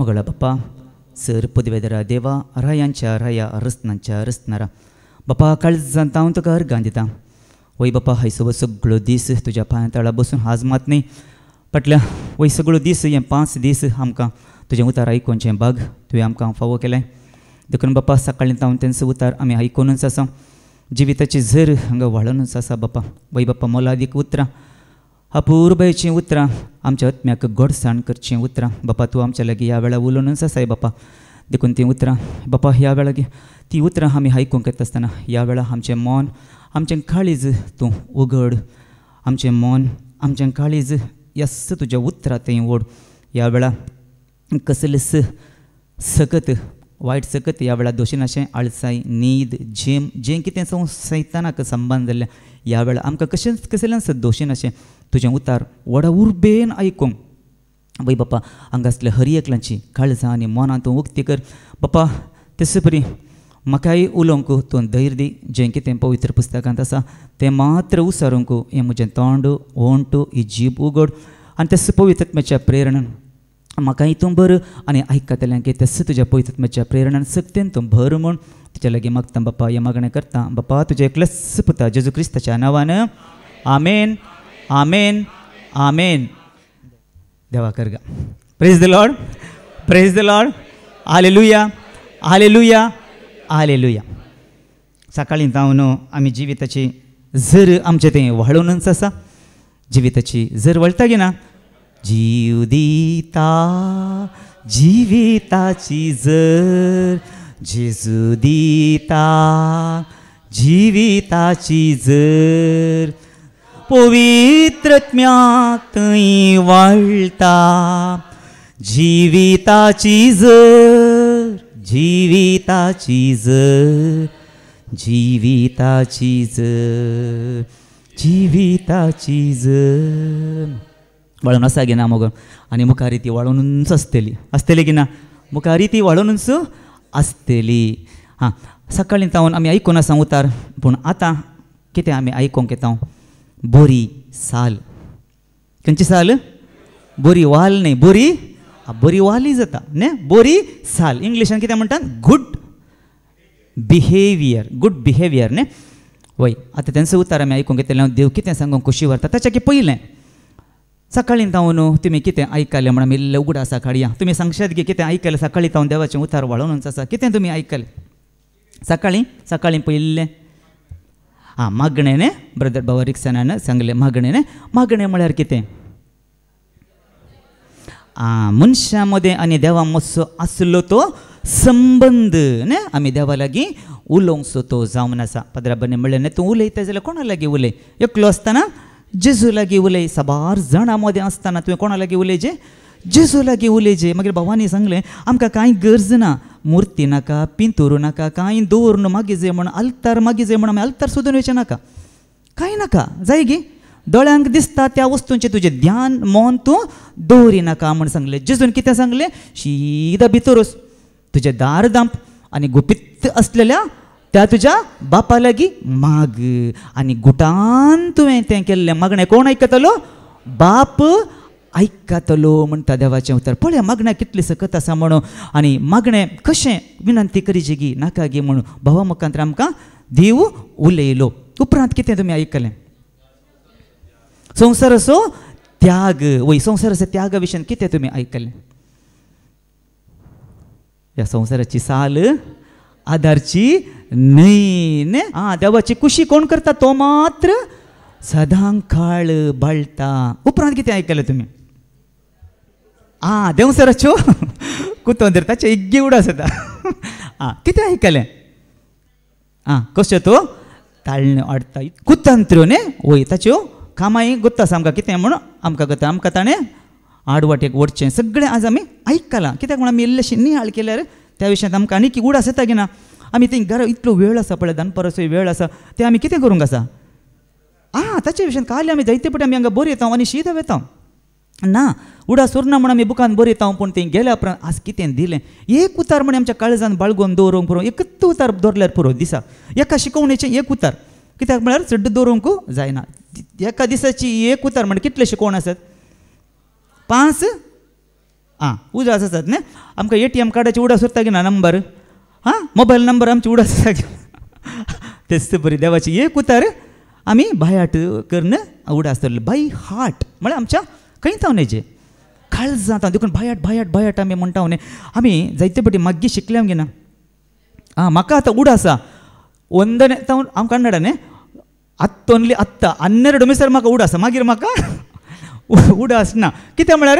ಮಗಳ ಬಪ್ಪ सर पदवेदरा देवा रायांच्या राया रस्त्यांच्या रस्त्यारा बापा काळजांत हांव तुका अर्गां दितां वय बापा हायसो सगळो दीस तुज्या पांया तळा बसून आज मात न्ही फाटल्या वय सगळो दीस हे 5 दीस आमकां तुजें उतार आयकोनचें भाग तुवें आमकां फावो केलें देखून बापा सकाळीं तावन तेंचो उतार आमी आयकोनूच आसा जिविताची झर हांगा वाळूनच आसा बापा वय बापा मोलादीक उतरां अपूर्वयचीं उतरां आमच्या आत्म्याक गोडसाण करचीं उतरां बापा तूं आमच्या लागीं ह्या वेळा उलोवनूच आसाय बापा देखून तीं उतरां बापा ह्या वेळा तीं उतरां आमी आयकूंक येता आसतना ह्या वेळा आमचें मन आमचें काळीज तूं उगड आमचें मन आमचें काळीज यस तुज्या उतरां थंय ओड ह्या वेळा कसलेस सकत वायट सकत ह्या वेळा दोशीन अशें आळसाय न्हीद जेम जें कितें सैतानाक संबंद जाल्लें ह्या वेळा आमकां कसलेंच दोशीन अशें तुजें उतार व्हडा उर्बेन आयकूंक वय बापा हांगा असल्या हर एकल्यांची काळजां आनी मनां तूं उक्ती कर बापा तशें परी म्हाकाय उलोवंक तूं धैर्य दी जें कितें पवित्र पुस्तकांत आसा तें मात्र उसारूंक हें म्हजें तोंड ओंट ही जीब उगड आनी तशें पवित्रत्म्याच्या प्रेरणान म्हाका हितून भर आनी आयकतल्यांक तशें तुज्या पवित्रत्म्याच्या प्रेरणान सक्तीन तूं भर म्हूण तुज्या लागीं मागता बापा हें मागणें करता बापा तुजें एकलेच पुता जेजू क्रिस्ताच्या नांवान आमेन आमेन आमेन देवा करगा praise the Lord hallelujah hallelujah hallelujah सकाळीं जावन आमी जिविताची झर आमचें तें वाळूनच आसा जिविताची झर वळटा गे ना जीव दिता जिविताची झर जेजू दिता जिविताची झर पवित्रत्म्या थंय वाळटा जिविताची झर जिविताची झर जिविताची झर जिविताची झर वाळून आसा गे ना मगो आनी मुखारी ती वाळूनच आसतली की ना मुखारी ती वाळूनच आसतली हां सकाळीं जावन आमी आयकून आसा उतार पूण आतां कितें आमी आयकूंक येता बोरी साल खंयची साल बोरी वाल न्ही बोरी बरी वाली जाता न्ही बोरी साल इंग्लिशान कितें म्हणटात गुड बिहेवियर न्ही वय आतां तेंचो उतार आमी आयकूंक येतलें देव कितें सांगूंक खुशी व्हरता ताच्या पयलें सकाळीं जावन तुमी कितें आयकलें म्हण आमी इल्लें उगडा आसा काडया तुमी सांगशात गे कितें आयकलें सकाळीं जावन देवाचें उतार वाळूनच आसा कितें तुमी आयकलें सकाळीं पयलें हां मागणें न्ही ब्रदर बाबा रिक्सनान सांगलें मागणें न्ही मागणें म्हळ्यार कितें मनशा मदें आनी देवा मत्सो आसलो तो संबंद न्ही आमी देवा लागीं उलोवंक तो जावन आसा पदराबनी म्हणलें न्ही तूं उलयता जाल्यार कोणा लागीं उलय एकलो आसतना जेजू लागीं उलय साबार जाणां मदें आसतना तुवें कोणा लागीं उलयचें जेजू लागीं उलयचें मागीर भावानी सांगलें आमकां कांय गरज ना मुर्ती नाका पिंतूर नाका कांय दवरून मागी जाय म्हण आल्तार मागी जाय म्हण आमी आल्तार सोदून वयचें नाका कांय नाका जाय गे दोळ्यांक दिसता त्या वस्तूंचें तुजें ध्यान मन तूं दवरी नाका म्हण सांगलें जेजून कितें सांगलें शीदा भितर वच तुजें दार दांप आनी गुपीत आसलेल्या त्या तुज्या बापा लागीं माग आनी गुटान तुवें तें केल्लें मागणें कोण आयकतलो बाप आयकतलो म्हणटा देवाचें उतर पळय मागण्या कितली सकत आसा म्हणून आनी मागणें कशें विनंती करीची गी नाका गे म्हणून भावा मुखांतर आमकां देव उलयलो उपरांत कितें तुमी आयकलें संसाराचो त्याग वय संसाराचो त्यागा विशयान कितें तुमी आयकलें ह्या संसाराची साल आदारची न्हय देवाची कुशी कोण करता तो मात्र सदां काळ बाळटा उपरांत कितें आयकलें तुमी देवसराच्यो कुतोंदर ताचे इग्गी उडा आसता कितें आयकलें कश्यो तो ताळण्यो हाडटा कुतंत्र्यो न्ही वय ताच्यो कामाय गुत्ता आसा आमकां कितें म्हणून आमकां करता आमकां ताणें आडवाटेक वडचें सगळें आज आमी आयकलां कित्याक म्हणून आमी इल्लेशें नियाळ केल्यार त्या विशयात आमकां आनी की उडास येता की ना आमी थंय घरा इतलो वेळ आसा पळय दनपराचो वेळ आसा ते आमी कितें करूंक आसा ताचे विशयान काल आमी जायते पटी आमी हांगा बरयता आनी शीत वेता ना उडास उरना म्हण आमी बुकान बरयता पूण थंय गेल्या उपरांत आज कितें दिलें एक उतार म्हण आमच्या काळजान बाळगून दवरूंक पुरो एकच उतार दवरल्यार पुरो दिसाक एका शिकवणेचें एक उतार कित्याक म्हळ्यार चड दवरूंक जायना एका दिसाची एक उतार म्हणजे कितले शिकवण आसत 5 आं उदास आसात न्ही आमकां ATM कार्डाची उडास उरता की ना नंबर मोबायल नंबर आमची उडास आसा की तेच बरी देवाची एक उतार आमी भायाट करून उडास धरले बाय हार्ट म्हळ्यार आमच्या खंय तावनेचे काळज जाता देखून भायाट भायाट भायाट आमी म्हणटा आमी जायते फावटी मागी शिकल्या गे ना म्हाका आतां उडास ಒಂದನೇ ತಾವು ಅವ್ನು ಕನ್ನಡನೇ ಹತ್ತೊನ್ಲಿ ಹತ್ತ 12 ಮಿಸರ್ म्हाका उडास मागीर म्हाका उडास ना कित्याक म्हळ्यार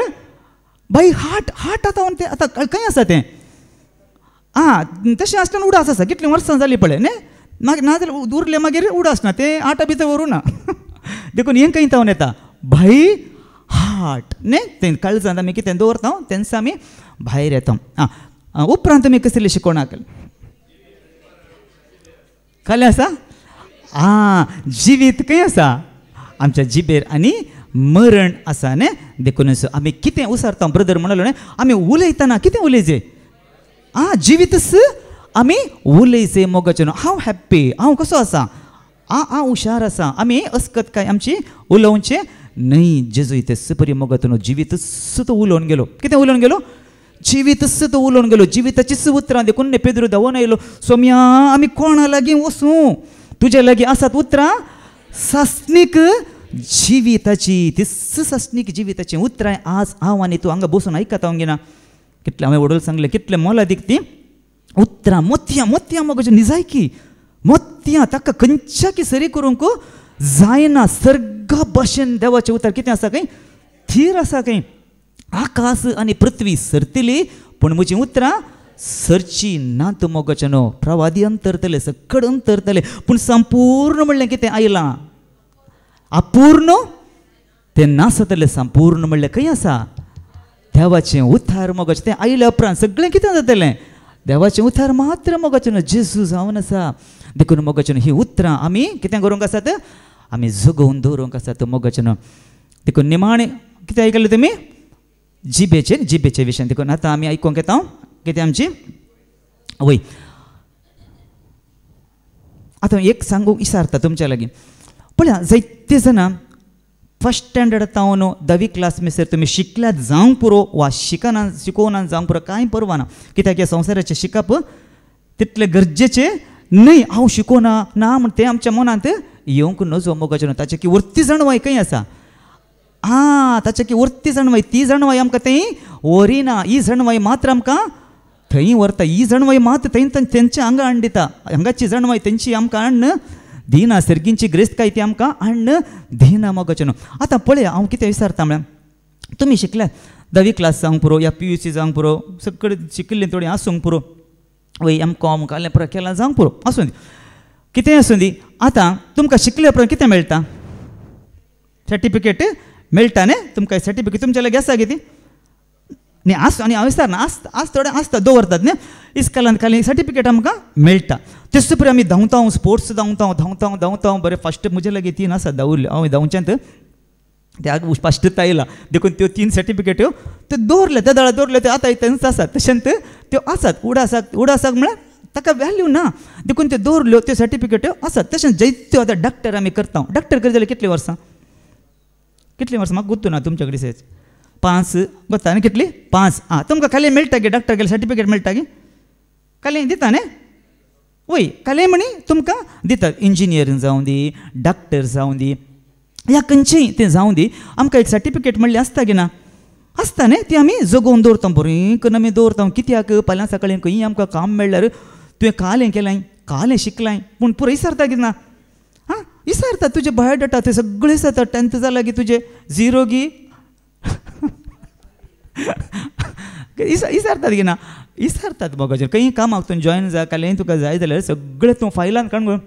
बाय हार्ट हार्ट आतां ते आतां खंय आसा तें तशें आसतना उडास आसा कितलीं वर्सां जालीं पळय न्ही मागीर ना जाल्यार उरलें मागीर उडास ना तें आटा भितर व्हरूं ना देखून हें खंय तावन येता बाय हार्ट न्ही तें काळजांत आमी कितें दवरता तेन्ना आमी भायर येता उपरांत आमी कसली शिकोवणाक खाली आसा जिवीत खंय आसा आमच्या जिबेर आनी मरण आसा न्ही देखून आमी कितें उसारता ब्रदर म्हणलो न्ही आमी उलयतना कितें उलयचें जिवीतच आमी उलयचें मोगाचें हांव हॅप्पी हांव कसो आसा हांव हुशार आसा आमी अस्कत काय आमची उलोवचें न्हय जेजू तें बरी मोगाचें जिवीतच तो उलोवन गेलो कितें उलोवन गेलो जिवीतच तो उलोवन गेलो जिविताचीच उतरां देखून पेद्रू धांवून आयलो सोम्या आमी कोणा लागीं वचूं तुज्या लागीं आसात उतरां सासणीक जिविताची ती सासणीक जिविताची उतरां आज हांव आनी तूं हांगा बसून आयकता हांव घेना कितलें हांवें वडोल सांगलें कितलें मोलादीक ती उतरां मोतयां मोतयां मोगाचें निजायकी मोतयां ताका खंयच्याकी सरी करूंक जायना सर्गा भाशेन देवाचें उतर कितें आसा खंय थीर आसा खंय आकाश आनी पृथ्वी सरतली पूण म्हजीं उतरां सरची नात मोगाचें प्रवादी अंतरतले सकड अंतरतले पूण संपूर्ण म्हणलें कितें आयलां अपूर्ण तें नासतलें संपूर्ण म्हणलें खंय आसा देवाचें उतार मोगाचें तें आयल्या उपरांत सगळें कितें जातलें देवाचें उतार मात्र मोगाचें जेजू जावन आसा देखून मोगाचें ही उतरां आमी कितें करूंक आसात आमी जगोवन दवरूंक आसात मोगाचें देखून निमाणें कितें आयकलें तुमी जिबेचे विशय देखून आतां आमी आयकूंक येता कितें आमची वय आतां एक सांगूंक विचारता तुमच्या लागीं पळया जायते जाणां फर्स्ट स्टँडर्ड तावन 10वी क्लास मेसर तुमी शिकल्यात जावंक पुरो वा शिकोवना जावंक पुरो कांय परवा ना कित्याक ह्या संवसाराचें शिकप तितलें गरजेचें न्हय हांव शिकोवना ना म्हण तें आमच्या मनांत येवंक नजो मोगाचें ताचे की वर्ती जाणवाय खंय आसा ताचे की वर्ती जाणवाय ती जाणवाय आमकां थंय वरिना ही जाणवाय मात्र आमकां थंय व्हरता ही जाणवाय मात्र थंय तेंच्या हांगा हाडून दिता हांगाची जाणवाय तेंची आमकां हाडून दिना सर्गींची ग्रेस्त ती आमकां हाडून दिना मोगाचें आतां पळया हांव कितें विचारता म्हळ्यार तुमी शिकल्यात 10वी क्लास जावंक पुरो या PUC जावंक पुरो सगळें शिकिल्लें थोडें आसूंक पुरो वय M.Com कालें पुरो केलां जावंक पुरो आसूं दी कितें आसूं दी आतां तुमकां शिकल्या उपरांत कितें मेळटा सर्टिफिकेट मेळटा न्ही तुमकां सर्टिफिकेट तुमच्या लागीं आसा कितें न्ही आस आनी हांव विचारना आस थोडें आसता दवरतात न्ही इस्कॉलांत खाली सर्टिफिकेट आमकां मेळटा तेच पळय आमी धांवता स्पोर्ट्स धांवता बरें फस्ट म्हजे लागीं 3 आसा धांवल्यो हांव धांवच्यांत त्या फस्टच आयला देखून त्यो 3 सर्टिफिकेट्यो त्यो दवरले त्या दळा दवरले त्यो आतां तेंच आसात तशेंच त्यो आसात उडासाक म्हळ्यार ताका वॅल्यू ना देखून त्यो दवरल्यो त्यो सर्टिफिकेट्यो आसात तशेंच जायत्यो आतां डॉक्टर आमी करता डॉक्टर कर जाल्यार कितलीं वर्सां म्हाका गुर्तू ना तुमच्या कडेन 5 गोत्ता न्ही कितली 5 तुमकां खाली मेळटा गे डॉक्टर गेले सर्टिफिकेट मेळटा गे खाली दिता न्ही वय खाली म्हणी तुमकां दितात इंजिनियरींग जावं दी डॉक्टर जावं दी या खंयचेंय तें जावं दी आमकां एक सर्टिफिकेट म्हणलें आसता गे ना आसता न्ही ती आमी जगोवन दवरता बरें करून आमी दवरता कित्याक फाल्यां सकाळीं खंय आमकां काम मेळ्ळ्यार तुवें कालें केलां कालें शिकलां पूण पुरो विचारता कितें ना विचारता तुजे बायोडाटा ते सगळें जाता 10th जालां गी तुजें 0 गी विचारतात गे ना विचारतात मोगाचेर खंय कामाक तूं जॉयन जा कालें तुका जाय जाल्यार सगळें तूं फायलान काडून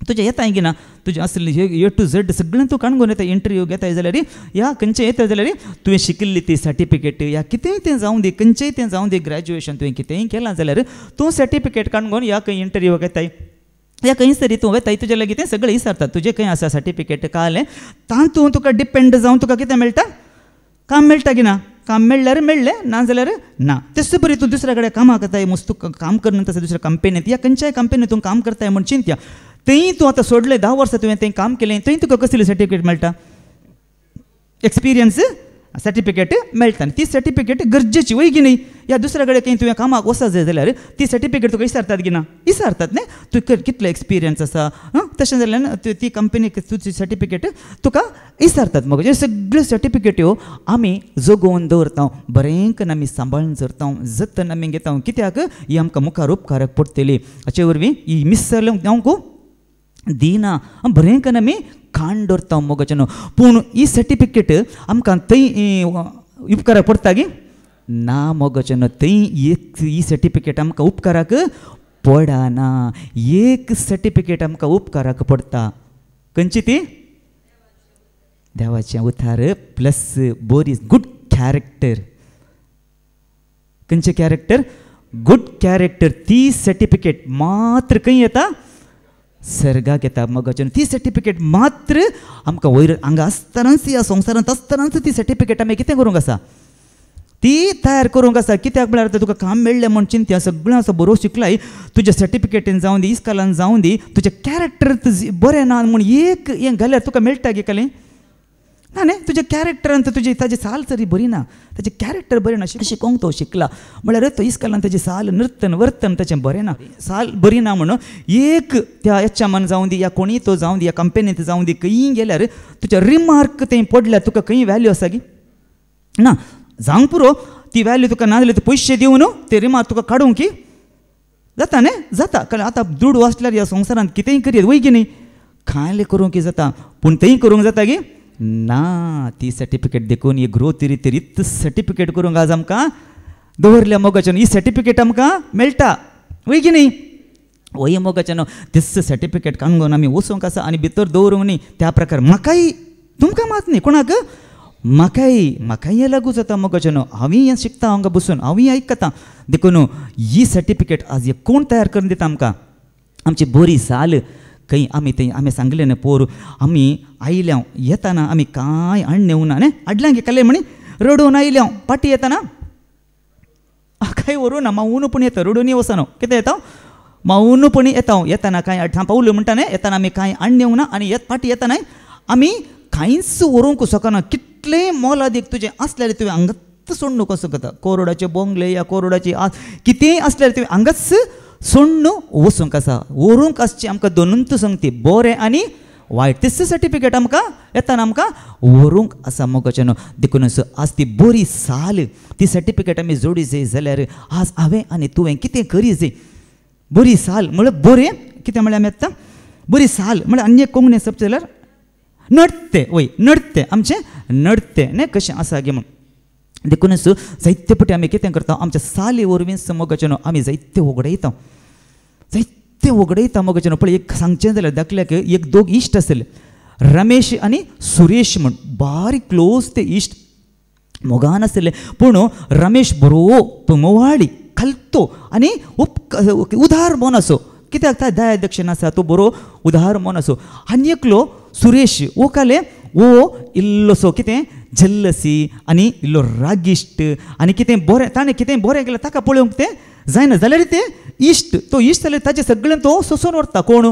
तुजें येताय गी ना तुजें असलें A to Z सगळें तूं काडून येता इंटरव्यू घेताय जाल्यार ह्या खंयचें येता जाल्यार तुवें शिकिल्ली ती सर्टिफिकेट या कितेंय तें जावं दी खंयचेंय तें जावं दी ग्रॅज्युएशन तुवें कितेंय केलां जाल्यार तूं सर्टिफिकेट काडून ह्या खंय इंटरव्यू घेताय या खंय तरी तूं वेताय तुजे लागीं तें सगळें विचारतात तुजें खंय आसा सर्टिफिकेट कालें तातूंत तुका डिपेंड जावन तुका कितें मेळटा काम मेळटा की ना काम मेळ्ळ्यार मेळ्ळें ना जाल्यार ना तेच बरी तूं दुसऱ्या कडेन कामाक येताय मस्त काम करना तसं दुसऱ्या कंपनींत या खंयच्याय कंपनींत तूं काम करताय म्हण चिंत्या थंय तूं आतां सोडलें 10 वर्सां तुवें थंय काम केलें थंय तुका कसली सर्टिफिकेट मेळटा एक्सपिरियन्स सर्टिफिकेट मेळटा ती सर्टिफिकेट गरजेची वय की नाही या दुसऱ्या कडेन खंय तुवें कामाक वचत जाय जाल्यार ती सर्टिफिकेट तुका विचारतात की ना विचारतात न्ही तुका कितलो एक्सपिरियन्स आसा तशें जाल्यार ती कंपनीक तुजी सर्टिफिकेट तुका विचारतात मग सगळ्यो सर्टिफिकेट्यो आमी जगोवन दवरता बरेंकन आमी सांबाळून दवरता जतन आमी घेता कित्याक ही आमकां मुखार उपकारक पडटली हाचे वरवीं ही मिस जावंक दिना बरेंकन आमी खाण दवरता मोगाच्यान पूण ही सर्टिफिकेट आमकां थंय उपकाराक पडटा गे ना मोगाच्यान थंय ही सर्टिफिकेट आमकां उपकाराक पडना एक सर्टिफिकेट आमकां उपकाराक पडटा खंयची ती देवाचें उतार प्लस बरी गूड कॅरेक्टर खंयचें कॅरेक्टर गूड कॅरेक्टर ती सर्टिफिकेट मात्र खंय येता सर्गाक येता मोगाच्यान ती सर्टिफिकेट मात्र आमकां वयर हांगा आसतनाच ह्या संवसारांत आसतनाच ती सर्टिफिकेट आमी कितें करूंक आसा ती तयार करूंक आसा कित्याक म्हळ्यार तुका काम मेळ्ळें म्हण चिंत्या सगळें आसा बरो शिकलाय तुज्या सर्टिफिकेटीन जावं दी इस्कालान जावं दी तुजें कॅरेक्टर बरें ना म्हूण एक हें घाल्यार तुका मेळटा गे कलें ना न्ही तुज्या कॅरेक्टरान तुजी ताजी साल तरी बरी ना ताजें कॅरेक्टर बरें ना शिकोवंक तो शिकला म्हळ्यार तो इस्कालान ताजी साल नर्तन वर्तन ताचें बरें ना साल बरी ना म्हणून एक त्या एचएमान जावं दी या कोणी तो जावं दी या कंपनींत जावं दी खंय गेल्यार तुज्या रिमार्क थंय पडल्यार तुका खंय वॅल्यू आसा गी ना जावंक पुरो ती वॅल्यू तुका ना जाल्यार पयशे दिवन ते रिमार्क तुका काडूंक की जाता न्ही जाता कारण आतां दूड वाचल्यार ह्या संवसारांत कितेंय करीत वय की न्ही खायले करूंक जाता पूण थंय करूंक जाता गी ना ती सर्टिफिकेट देखून ही ग्रो तरी सर्टिफिकेट करूंक आज आमकां दवरल्या मोगाच्यान ही सर्टिफिकेट आमकां मेळटा वय की न्ही वय मोगाच्यान दिस सर्टिफिकेट कांगोन आमी वचूंक आसा आनी भितर दवरूंक न्ही त्या प्रकार म्हाकाय तुमकां मात न्ही कोणाक म्हाकाय हें लागू जाता मोगाच्यान हांवें हें शिकता हांगा बसून हांवें आयकता देखून ही सर्टिफिकेट आज हे कोण तयार करून दिता आमकां आमची बरी साल खंय आमी सांगलें न्ही पोर आमी आयल्या येताना आमी कांय हाडून येवना न्ही हाडल्यां गेले म्हणी रडून आयल्या पाटी येताना कांय व्हरूं ना मावूनपणी येता रडून वचना कितें येता मावूनपणी येताना कांय पावलें म्हणटा न्ही येताना आमी कांय हाडून येवना आनी पाटी येताना आमी कांयच व्हरूंक शकना कितलें मोलादीक तुजें आसल्यार तुवें हांगाच सोडून कसो करता कोरोडाचे बोंगले या कोरोडाची कितेंय आसल्यार तुवें हांगाच सोडून वचूंक आसा व्हरूंक आसचें आमकां दोनूच संगती बरें आनी वायट तेच सर्टिफिकेट आमकां येताना आमकां व्हरूंक आसा मोगाच्यान देखूनच आज ती बरी साल ती सर्टिफिकेट आमी जोडी जाय जाल्यार आज हांवें आनी तुवें कितें करी जाय बरी साल म्हळ्यार बरें कितें म्हळ्यार आमी आतां बरी साल म्हळ्यार आनी एक कोंकणी शब्द जाल्यार नडते वय नडते आमचें नडते न्ही कशें आसा गे म्हूण देखूनच जायते पटी आमी कितें करता आमच्या साली वरवीं मोगाच्यान आमी जायते वगडयता मोगाच्यान पळय एक सांगचें जाल्यार दाखल्याक एक दोग इश्ट आसले रमेश आनी सुरेश म्हूण बारीक क्लोज ते इश्ट मोगान आसले पूण रमेश बरो मोवाळी खालतो आनी उदार मन असो कित्याक दया दक्षिण आसा तो बरो उदार मन असो आनी एकलो सुरेश ओकाले वो इल्लोसो कितें जल्लसी आनी इल्लो रागिश्ट आनी कितें बरें ताणें कितें बरें केलें ताका पळोवंक तें जायना जाल्यार तें इश्ट तो इश्ट जाल्यार ताचें सगळें तो सोंसून व्हरता कोण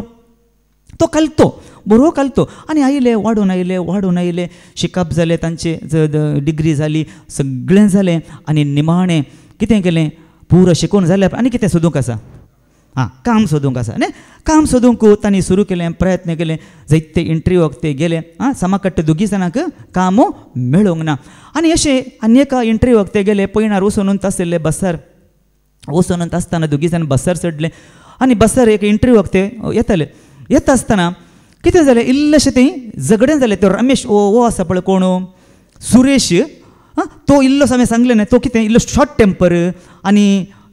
तो कालतो बरो कालतो आनी आयले वाडून आयले शिकप जालें तांचें डिग्री जाली सगळें जालें आनी निमाणें कितें केलें पुरो शिकून जाल्यार आनी कितें सोदूंक आसा काम सोदूंक आसा न्ही काम सोदूंक तांणी सुरू केलें प्रयत्न केले जायते इंटरव्यूक ते गेले समाकट्ट दोगी जाणांक काम मेळोंक ना आनी अशें आनी एका इंटरव्यूक ते गेले पयणार वचून आसले बसार वचून आसतना दोगी जाण बसार चडले आनी बसार एक इंटरव्यूक ते येता आसतना कितें जालें इल्लेशें तें झगडें जालें तो रमेश वो आसा पळय कोण सुरेश तो इल्लोसो हांवें सांगलें न्ही तो कितें इल्लो शॉर्ट टेम्पर आनी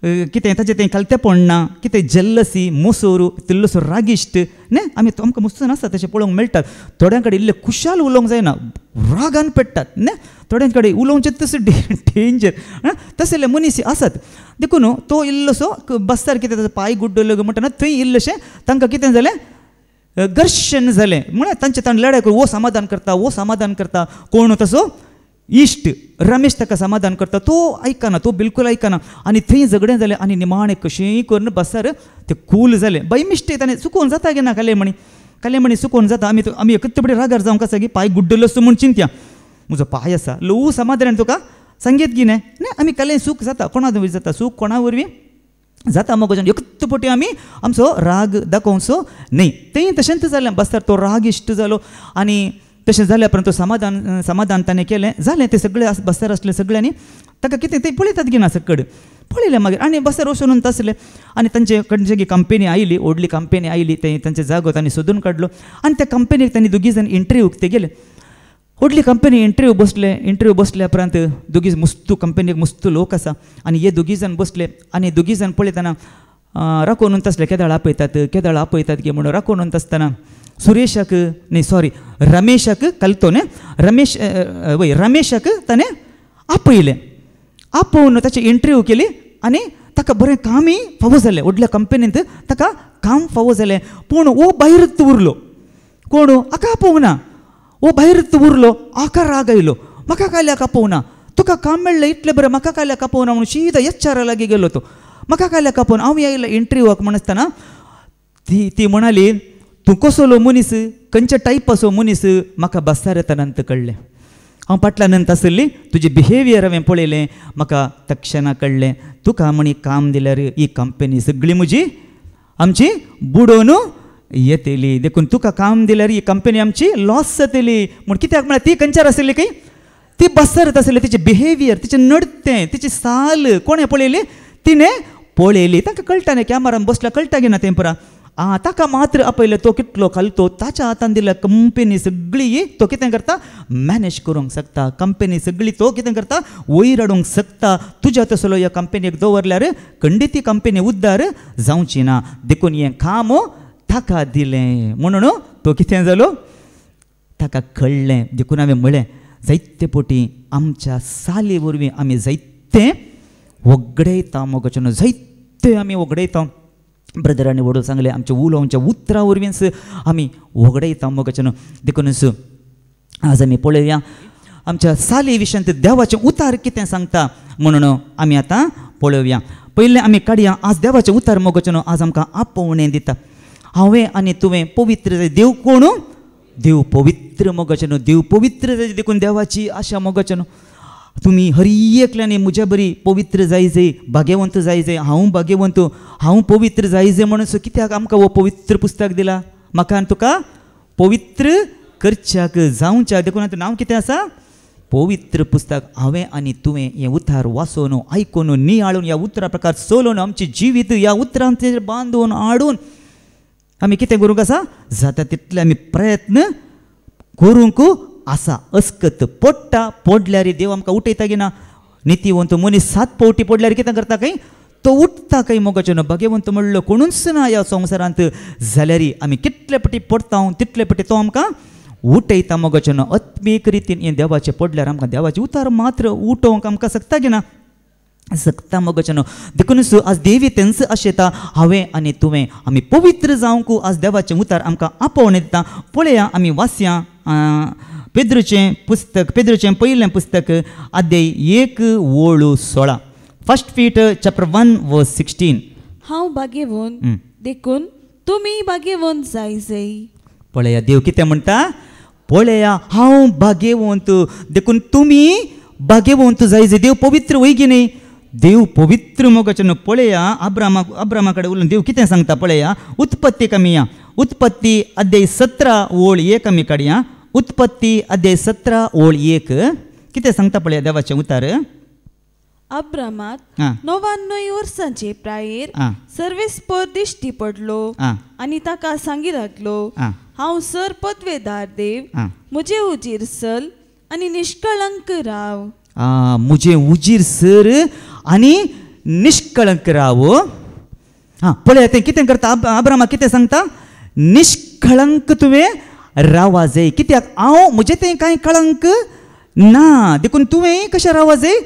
कितें ताचें तें कालतेपण ना कितें जल्लसी मोसोर इल्लोसो रागिश्ट न्ही आमकां मुस्तून आसता तशें पळोवंक मेळटात थोड्यां कडेन इल्लें खुशाल उलोवंक जायना रागान पेट्टात न्ही थोड्यां कडेन उलोवचें तशें डेंजर तसले मनीस आसात देखून तो इल्लोसो बसार कितें ताचो पांय गुड्डलो म्हणटना थंय इल्लेशें तांकां कितें जालें घर्शण जालें म्हळ्यार तांचें लढाय करून वो समाधान करता कोण तसो इश्ट रमेश ताका समाधान करता तो आयकना तो बिलकुल आयकना आनी थंय झगडें जालें आनी निमाणें कशेंय करून बसार तें कूल जालें बाय मिस्टेक ताणें चुकोवन जाता गे ना काले म्हणी चुकोवन जाता आमी कितले बडी रागार जावंक आसा गे पांय गुड्डलो असो म्हूण चिंत्या म्हजो पाय आसा ल्हवू समाधान तुका संगीत गिने न्ही आमी केलें सूख जाता कोणा वरवीं जाता सूख कोणा वरवीं जाता मगो एकत पटी आमी आमचो राग दाखोवचो न्ही तें तशेंच जालें बसतार तो राग इश्ट जालो आनी तशें जाल्या उपरांत तो समाधान ताणें केलें जालें तें सगळें बसतार आसलें सगळ्यांनी ताका कितें तें पळयतात गिना सकड पळयलें मागीर आनी बसतार वचून आसलें आनी तांचे खंयची जी कंपनी आयली व्हडली कंपनी आयली तांचे जागो तांणी सोदून काडलो आनी त्या कंपनीक तांणी दोगी जाण इंटरव्यूक ते गेले व्हडली कंपनी इंटरव्यू बसले उपरांत दोगी कंपनीक मस्त लोक आसा आनी हे दोगी जाण बसले आनी दोगी जाण पळयतना राखून आसले केदाळ आपयतात गे म्हणून राखून आसतना सुरेशाक न्ही सॉरी रमेशाक कलतो न्ही रमेशाक ताणें आपयलें आपोवन ताची इंटरव्यू केली आनी ताका बरें कामय फावो जालें व्हडल्या कंपनींत ताका काम फावो जालें पूण वो भायरच उरलो कोण हाका आपोवंक ना वो भायरच उरलो हाका राग आयलो म्हाका कायल्याक आपोवना तुका काम मेळ्ळें इतलें बरें म्हाका कायल्याक आपोवना म्हणून सीदा एचआरा लागीं गेलो तो म्हाका कायल्याक आपोवना हांव येयला इंटरव्यूक म्हण आसतना ती म्हणाली तूं कसलो मनीस खंयच्या टायपाचो मनीस म्हाका बसार येतानंत कळ्ळें हांव फाटल्यानंत आसली तुजें बिहेवियर हांवें पळयलें म्हाका तक्षणा कळ्ळें तुका म्हणी काम दिल्यार ही कंपनी सगळी म्हजी आमची बुडोवन येतली देखून तुका काम दिल्यार ही कंपनी आमची लॉस जातली म्हण कित्याक म्हळ्यार ती खंयच्यार आसली काय ती बसरत आसली तिचें बिहेवियर तिचें नडतें तिची साल कोणें पळयली तिणें पळयली तांकां कळटालें कॅमेरान बसल्यार कळटा गे ना तें परा ताका मात्र आपयले तो कितलो खालतो ताच्या हातान दिल्या कंपनी सगळी तो कितें करता मॅनेज करूंक शकता कंपनी सगळी तो कितें करता वयर हाडूंक शकता तुज्या तसलो ह्या कंपनीक दवरल्यार खंडीत ती कंपनी उद्धार जावची ना देखून हें काम ताका दिलें म्हणून तो कितें जालो ताका कळ्ळें देखून हांवें म्हळें जायते पोटी आमच्या साली वरवीं आमी जायते वगडयता मोगोचें जायते आमी वगडयता ब्रदरांनी वडोवन सांगलें आमच्या उलोवच्या उतरां वरवींच आमी वगडयता मोगोचें देखूनच आज आमी पळोवया आमच्या साली विशयांत देवाचें उतार कितें सांगता म्हणून आमी आतां पळोवया पयलें आमी काडया आज देवाचें उतार मोगोचें आज आमकां आपोवणें दिता हांवें आनी तुवें पवित्र जाय देव कोण देव पवित्र मोगोचें देव पवित्र जाय देखून देवाची आशा मोगोचें तुमी हर एकल्यानी म्हज्या बरी पवित्र जाय भाग्यवंत जाय हांव भाग्यवंत हांव पवित्र जाय म्हणून सो कित्याक आमकां हो पवित्र पुस्तक दिला म्हाका आनी तुका पवित्र करच्याक जावच्या देखून आतां नांव कितें आसा पवित्र पुस्तक हांवें आनी तुवें हें उतार वाचून आयकून नियाळून ह्या उतरा प्रकार चलोवन आमचें जिवीत ह्या उतरांत बांदून हाडून आमी कितें करूंक आसा जाता तितले आमी प्रयत्न करूंक आसा अस्कत पडटा पडल्यार देव आमकां उठयता गे ना नितीवंत मनीस 7 पावटी पडल्यार कितें करता काय तो उठता काय मोगाचें भाग्यवंत म्हणलो कोणूच ना ह्या संवसारांत जाल्यार आमी कितले पटी पडता तितले पटी तो आमकां उठयता मोगाचें आत्मीक रितीन हें देवाचें पडल्यार आमकां देवाचें उतार मात्र उठोवंक आमकां सकता गे ना सकता मोगाचें देखूनच आज देवी तेंच आशेता हांवें आनी तुवें आमी पवित्र जावंक आज देवाचें उतार आमकां आपोवणें दिता पळया आमी वाचया पेद्रूचें पुस्तक पेद्रूचें पयलें पुस्तक अध्याय 1:16 फर्स्ट पीटर चॅप्टर 1:16 हांव भाग्यवंत देखून तुमी भाग्यवंत जाय पळया देव कितें म्हणटा पळया हांव भाग्यवंत देखून तुमी भाग्यवंत जाय देव पवित्र वय गी न्ही देव पवित्र मोगाचें पळया अब्रामा कडेन उलोवन देव कितें सांगता पळया उत्पत्तीक आमी या उत्पत्ती अध्याय 17:1 आमी काडया उत्पत्ती अध्याय 17:1 कितें सांगता पळया देवाचें उतार अब्रामाक 99 वर्सांचे प्रायेर सर्वेस्पर दिश्टी पडलो आनी ताका सांगी लागलो हांव सर पदवेदार देव म्हजे उजीर चल आनी निष्कळंक राव म्हजें उजीर सर आनी निष्कळंक राव पळया तें कितें करता अब्रामा कितें सांगता निष्कळंक तुवें रावा जाय कित्याक हांव म्हजें तें कांय कळंक ना देखून तुवें कशें रावा जाय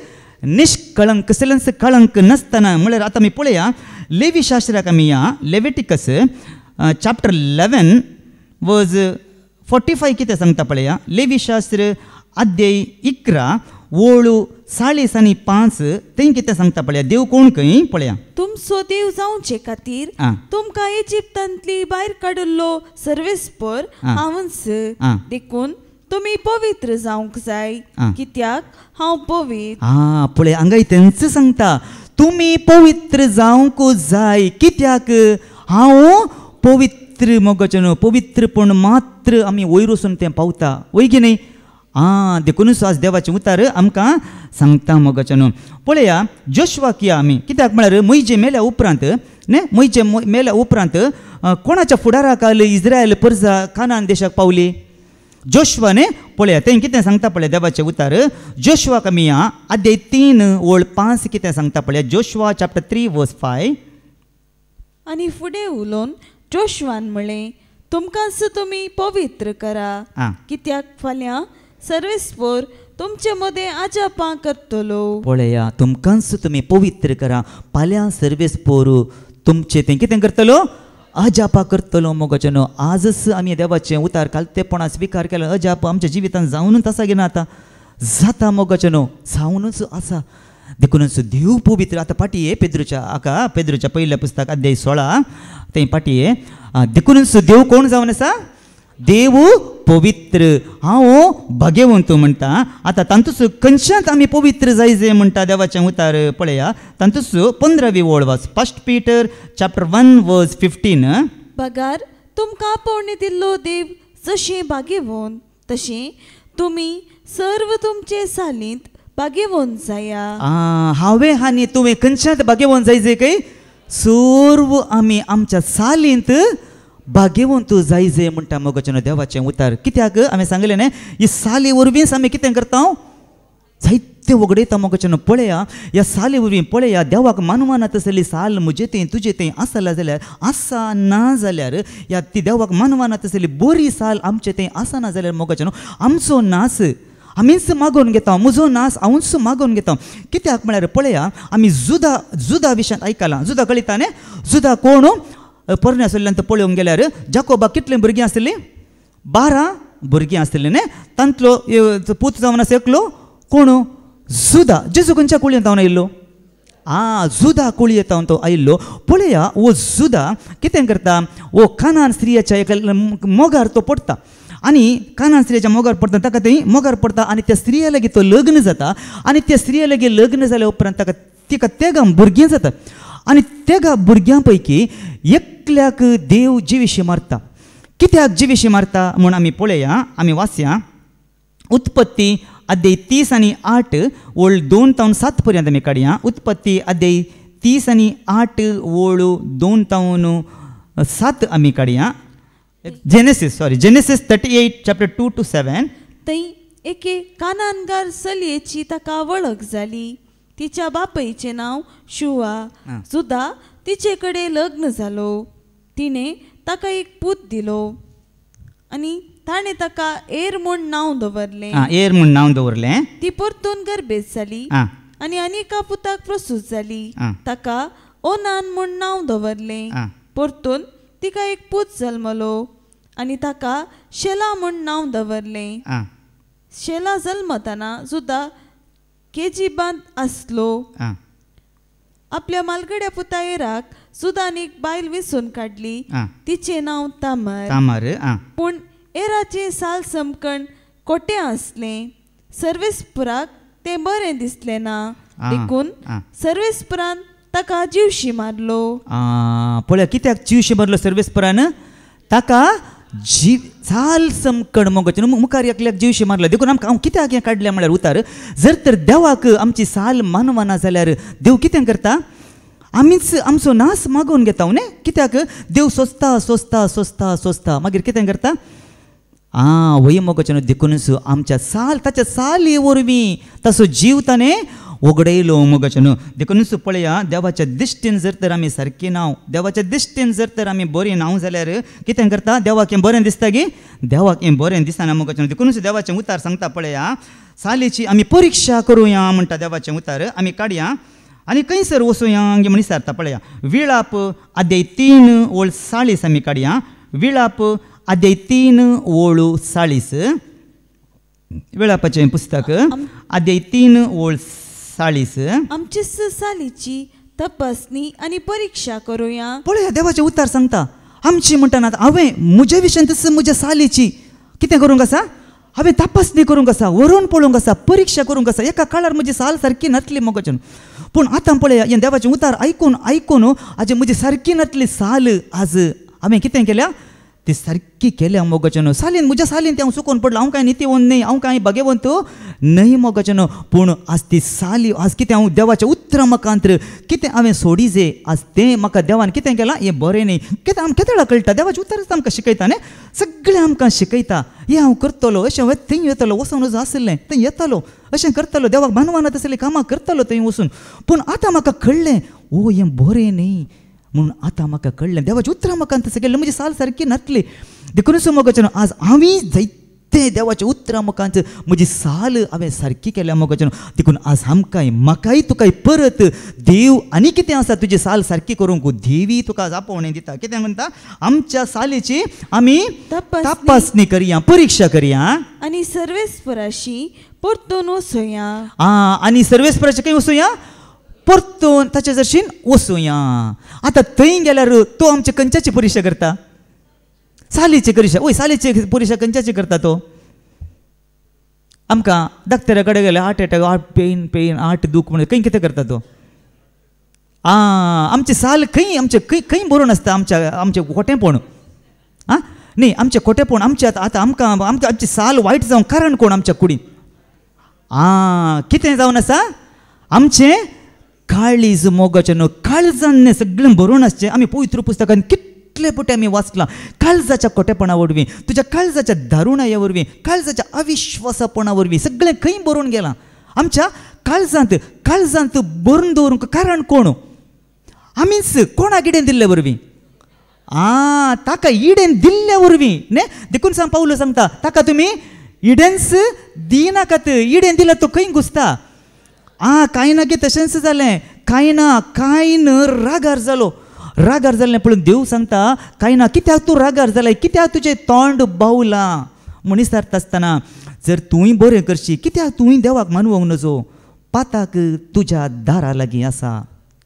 निष्कळंक सिलन्स कळंक नासतना म्हळ्यार आतां आमी पळया लेवी शास्त्राक आमी या लेविटिकस चॅप्टर 11 वर्स 45 कितें सांगता पळया लेवी शास्त्र अध्याय 11 ओळू 40 आनी 5 तें कितें सांगता पळया देव कोण खंय पळया तुमचो देव जावचे खातीर तुमकां इजिप्तांतली भायर काडिल्लो सर्वेस्पर हांवच देखून तुम्ही पवित्र जावंक जाय कित्याक हांव पवित्र. पळय हांगा तेंच सांगता तुमी पवित्र जावंक जाय कित्याक हांव पवित्र मोगचनो पवित्रपण मात्र आमी वयर वचून तें पावता वय की न्ही. देखूनच आज देवाचें उतार आमकां सांगता मोगचनो. पळया जोशवाक आमी कित्याक म्हळ्यार मोइजे मेल्या उपरांत मोइजे मेल्या उपरांत कोणाच्या फुडाराखाल इस्रायल परजा कानान देशाक पावली. जोशवाने पळया तें कितें सांगता पळय देवाचें उतार जोशवाक आमी अध्याय 3:5 कितें सांगता पळया. Joshua chapter 3:5. आनी फुडें उलोवन जोशवान म्हळें तुमकांच तुमी पवित्र करा कित्याक फाल्यां सर्वेस्पोर तुमचे मदें आजापां करतलो. पळया तुमकांच तुमी पवित्र करा फाल्यां सर्वेस्पोर तुमचे तें कितें करतलो अजापा करतलो मोगचनो. आजच आमी देवाचें उतार कालतेपणां स्विकार केलो अजाप आमच्या जिवितांत जावनूच आसा गे ना आतां जाता मोगचनो जावनूच आसा. देखूनच देव पवित्र आतां पाटये पेद्रूच्या पयल्या पुस्तक अध्याय 16 ते पाटये देखूनच देव कोण जावन आसा देव पवित्र हांव भाग्यवंत म्हणटा. आतां तांतूच खंयच्याच आमी पवित्र जायजे म्हणटा देवाचें उतार पळया तांतूच 15वी ओळ वाच. 1 पीटर चॅप्टर 1:15. पगार तुमकां आपोवणे दिल्लो देव जशें भाग्यवंत तशें तुमी सर्व तुमचे सालींत भाग्यवंत जाया. हांवें आनी तुवें खंयच्याच भाग्यवंत जायजे काय सर्व आमी आमच्या सालींत भाग्यवंत जायजे म्हणटा मोगचनो देवाचें उतार. कित्याक हांवें सांगलें न्ही ही साली वरवींच आमी कितें करता जायते वगडयता मोगचनो. पळया ह्या साली वरवीं पळया देवाक मानवाना तसली साल म्हजें तें तुजें तें आसला जाल्यार आसा ना जाल्यार ह्या ती देवाक मानवाना तसली बरी साल आमचें तें आसना जाल्यार मोगचनो आमचो नास आमीच मागोवन घेता. म्हजो नास हांवूच मागोवन घेता. कित्याक म्हळ्यार पळया आमी जुदा विशयांत आयकलां. जुदा कळिता न्ही जुदा कोण पोरणे आसलेल्यान पळोवंक गेल्यार जाकोबाक कितलीं भुरगीं आसलीं 12 भुरगीं आसलीं न्ही. तांतलो पूत जावन आसा एकलो कोण जुदा. जेजू खंयच्या कुळयेंत जावन आयिल्लो जुदा कुळयेंत तो आयिल्लो. पळया वो जुदा कितें करता वो कानान स्त्रियाच्या एका मोगार तो पडटा आनी कानान स्त्रियाच्या मोगार पडटा ताका थंय मोगार पडटा आनी त्या स्त्रिये लागीं तो लग्न जाता आनी त्या स्त्रिये लागीं लग्न जाल्या उपरांत तिका तेगा भुरगीं जाता आनी तेगा भुरग्यां पैकी एकल्याक देव जिवीशी मारता. कित्याक जिवीशी मारता म्हूण आमी पळया आमी वाचया. उत्पत्ती अध्याय 30 आनी 8 ओळ 2 तावन 7 पर्यंत आमी काडया. उत्पत्ती अध्याय 30 आनी 8 ओळ 2 तावन 7 आमी काडया. Genesis 38 chapter 2 to 7. थंय एके कानानगार चलयेची ताका वळख जाली. तिच्या बापयचें नांव शुआ. सुद्दां तिचे कडेन लग्न जालो. तिणें ताका एक पूत दिलो आनी ताणें ताका एर म्हूण नांव दवरलें. ती परतून गर्भेत जाली आनी आनीका पुताक प्रसूत जाली. ताका ओनान म्हूण नांव दवरलें. परतून तिका एक पूत जल्मलो आनी ताका शेला म्हूण नांव दवरलें. शेला जल्मतना सुद्दां केजीबांत आसलो. आपल्या मालगड्या पुता एराक सुदान एक बायल वेचून काडली. तिचें नांव तामार. पूण एराचें साल समकण कोटें आसलें. सर्वेस्पराक तें बरें दिसलें ना देखून सर्वेस्परान ताका जिवशी मारलो. पळया कित्याक जिवशी मारलो सर्वेस्परान ताका साल समकण मोगचनो मुखार एकल्याक जिवशी मारलो. देखून आमकां हांव कित्याक हें काडलें म्हळ्यार उतार जर तर देवाक आमची साल मानवाना जाल्यार देव कितें करता आमीच आमचो नास मागोवन घेता न्ही. कित्याक देव सोंसता मागीर कितें करता वय मोगचनो देखूनच आमच्या साल ताच्या साली वरवीं तसो जीव ताणें वगडयलो मोगचनो. देखूनच पळया देवाच्या दिश्टीन जर तर आमी सारकी नांव देवाच्या दिश्टीन जर तर आमी बरी नांव जाल्यार कितें करता देवाक हें बरें दिसता गे देवाक हें बरें दिसना मोगचनो. देखूनच देवाचें उतार सांगता पळया सालीची आमी परिक्षा करुया म्हणटा देवाचें उतार आमी काडया आनी खंयसर वचुया म्हण विचारता पळया. विळाप अध्याय 3 ओळ 40 आमी काडया. विळाप अध्याय 3 ओळ 40 वेळापाचें पुस्तक अध्याय 3 ओळ 40. आमचे सालीची तपासणी आनी परीक्षा करुया. पळया देवाचें उतार सांगता आमची म्हणटाना हांवें म्हज्या विशयान म्हज्या सालीची कितें करूंक आसा हांवें तपासणी करूंक आसा, व्हरून पळोवंक आसा, परीक्षा करूंक आसा. एका काळार म्हजी साल सारकी नासली मोगाच्यान, पूण आतां पळय हें देवाचें उतार आयकून आयकून आज म्हजी सारकी नासली साल आज हांवें कितें केल्या ती सारकी केल्या मोगाच्यान. सालीन म्हज्या सालीन तें हांव चुकोवन पडलो. हांव कांय नितीवंत न्हय, हांव कांय भाग्यवंत न्हय मोगाच्यान, पूण आज ती साली आज कितें हांव देवाच्या उतरां म्हाका अंतर कितें हांवें सोडी जे आज तें म्हाका देवान कितें केलां हें बरें न्ही. कितें आमकां केदें कळटा देवाचें उतरच आमकां शिकयता न्ही, सगळें आमकां शिकयता. हें हांव करतलो अशें थंय येतलो वचून आसलें थंय येतालो अशें करतलो देवाक बांदवानात आसलें कामां करतलो थंय वचून. पूण आतां म्हाका कळ्ळें ओ हें बरें न्ही म्हणून आतां म्हाका कळ्ळें देवाचें उतरां म्हाका तशें केलें. म्हजी साल सारकी नासली देखूनच मोगाच्यान आज हांवें जायते देवाचें उतरां म्हाका म्हजी साल हांवें सारकी केल्या मोगाच्यान. देखून आज आमकांय म्हाकाय तुकाय परत देव आनी कितें आसा तुजी साल सारकी करूंक देवी तुका आपोवणें दिता. कितें म्हणटा आमच्या सालेची आमी तपासणी करया, परीक्षा करया आनी सर्वेस्पराशी परतून वचुया. आनी सर्वेस्पराशी खंय वचुया परतून ताचे जरशीन वचुया. आतां थंय गेल्यार तो आमचे खंयच्याची परीक्षा करता सालीची परीक्षा. वय सालीची परीक्षा खंयच्याची करता तो आमकां डॉक्टरा कडेन गेले heart attack heart pen heart दूख म्हणून खंय कितें करता तो आमची साल खंय आमचे खंय बरोवन आसता आमचें खोटेपण न्ही आमचें खोटेपण आमचें आतां आमकां आमची साल वायट जावं कारण कोण आमच्या कुडीन कितें जावन आसा आमचें काळीज मोगाचें काळजान सगळें बरोवन आसचें. आमी पवित्र पुस्तकान कितले पुटे आमी वाचलां काळजाच्या खोटेपणा वरवीं तुज्या काळजाच्या दारुणाया वरवीं काळजाच्या अविश्वासपणा वरवीं सगळें खंय बरोवन गेलां. आमच्या काळजांत बरोवन दवरूंक कारण कोण आमीच कोणाक इडेन दिल्ले वरवीं ताका इडेन दिल्ल्या वरवीं न्ही. देखून सांग पावलो सांगता ताका तुमी इडेन्स दिनाकात इडेन दिला तो खंय घुसता. कायनागे तशेंच जालें कायन रागार जालें पळोवन देव सांगता कायना कित्याक तूं रागार जालें कित्याक तुजें तोंड बावलां मनीस सारता आसतना जर तुंय बरें करशी कित्याक तुंय देवाक मानवंक नजो. पाताक तुज्या दारा लागीं आसा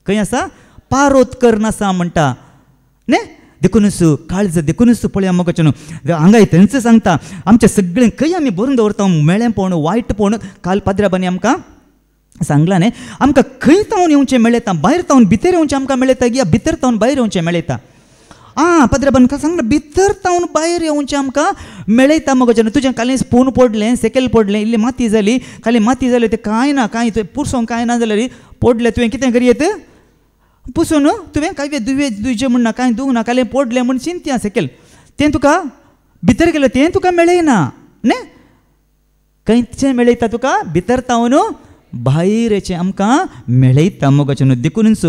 खंय आसा पारोत नासा म्हणटा न्ही. देखूनच काळज देखूनच पळया मोगाचें हांगा थंयच सांगता आमचें सगळें खंय आमी बरोवन दवरता मेळेपण वायटपण. काल पाद्राबांनी आमकां सांगलां न्ही आमकां खंय तावन येवचें मेळटा भायर तावन भितर येवचें आमकां मेळटा की भितर तावन भायर येवचें मेळटा. पाद्राबान सांगलां भितर तावन भायर येवचें आमकां मेळटा मोगाचें. तुजें काली स्पून पडलें सेकेल पडलें इल्ली माती जाली खाली माती जाली तें कांय ना कांय तुवें पुरसोंक कांय ना जाल्यार पडलें तुवें कितें करियेत पुसून तुवें कांय दुजें म्हणना कांय दूख ना कालें पडलें म्हूण चिंत्या सेकेल तें तुका भितर गेलें तें तुका मेळयना न्ही. खंयचें मेळयता तुका भितर तावन भायरचें आमकां मेळयता मोगाचें. देखूनच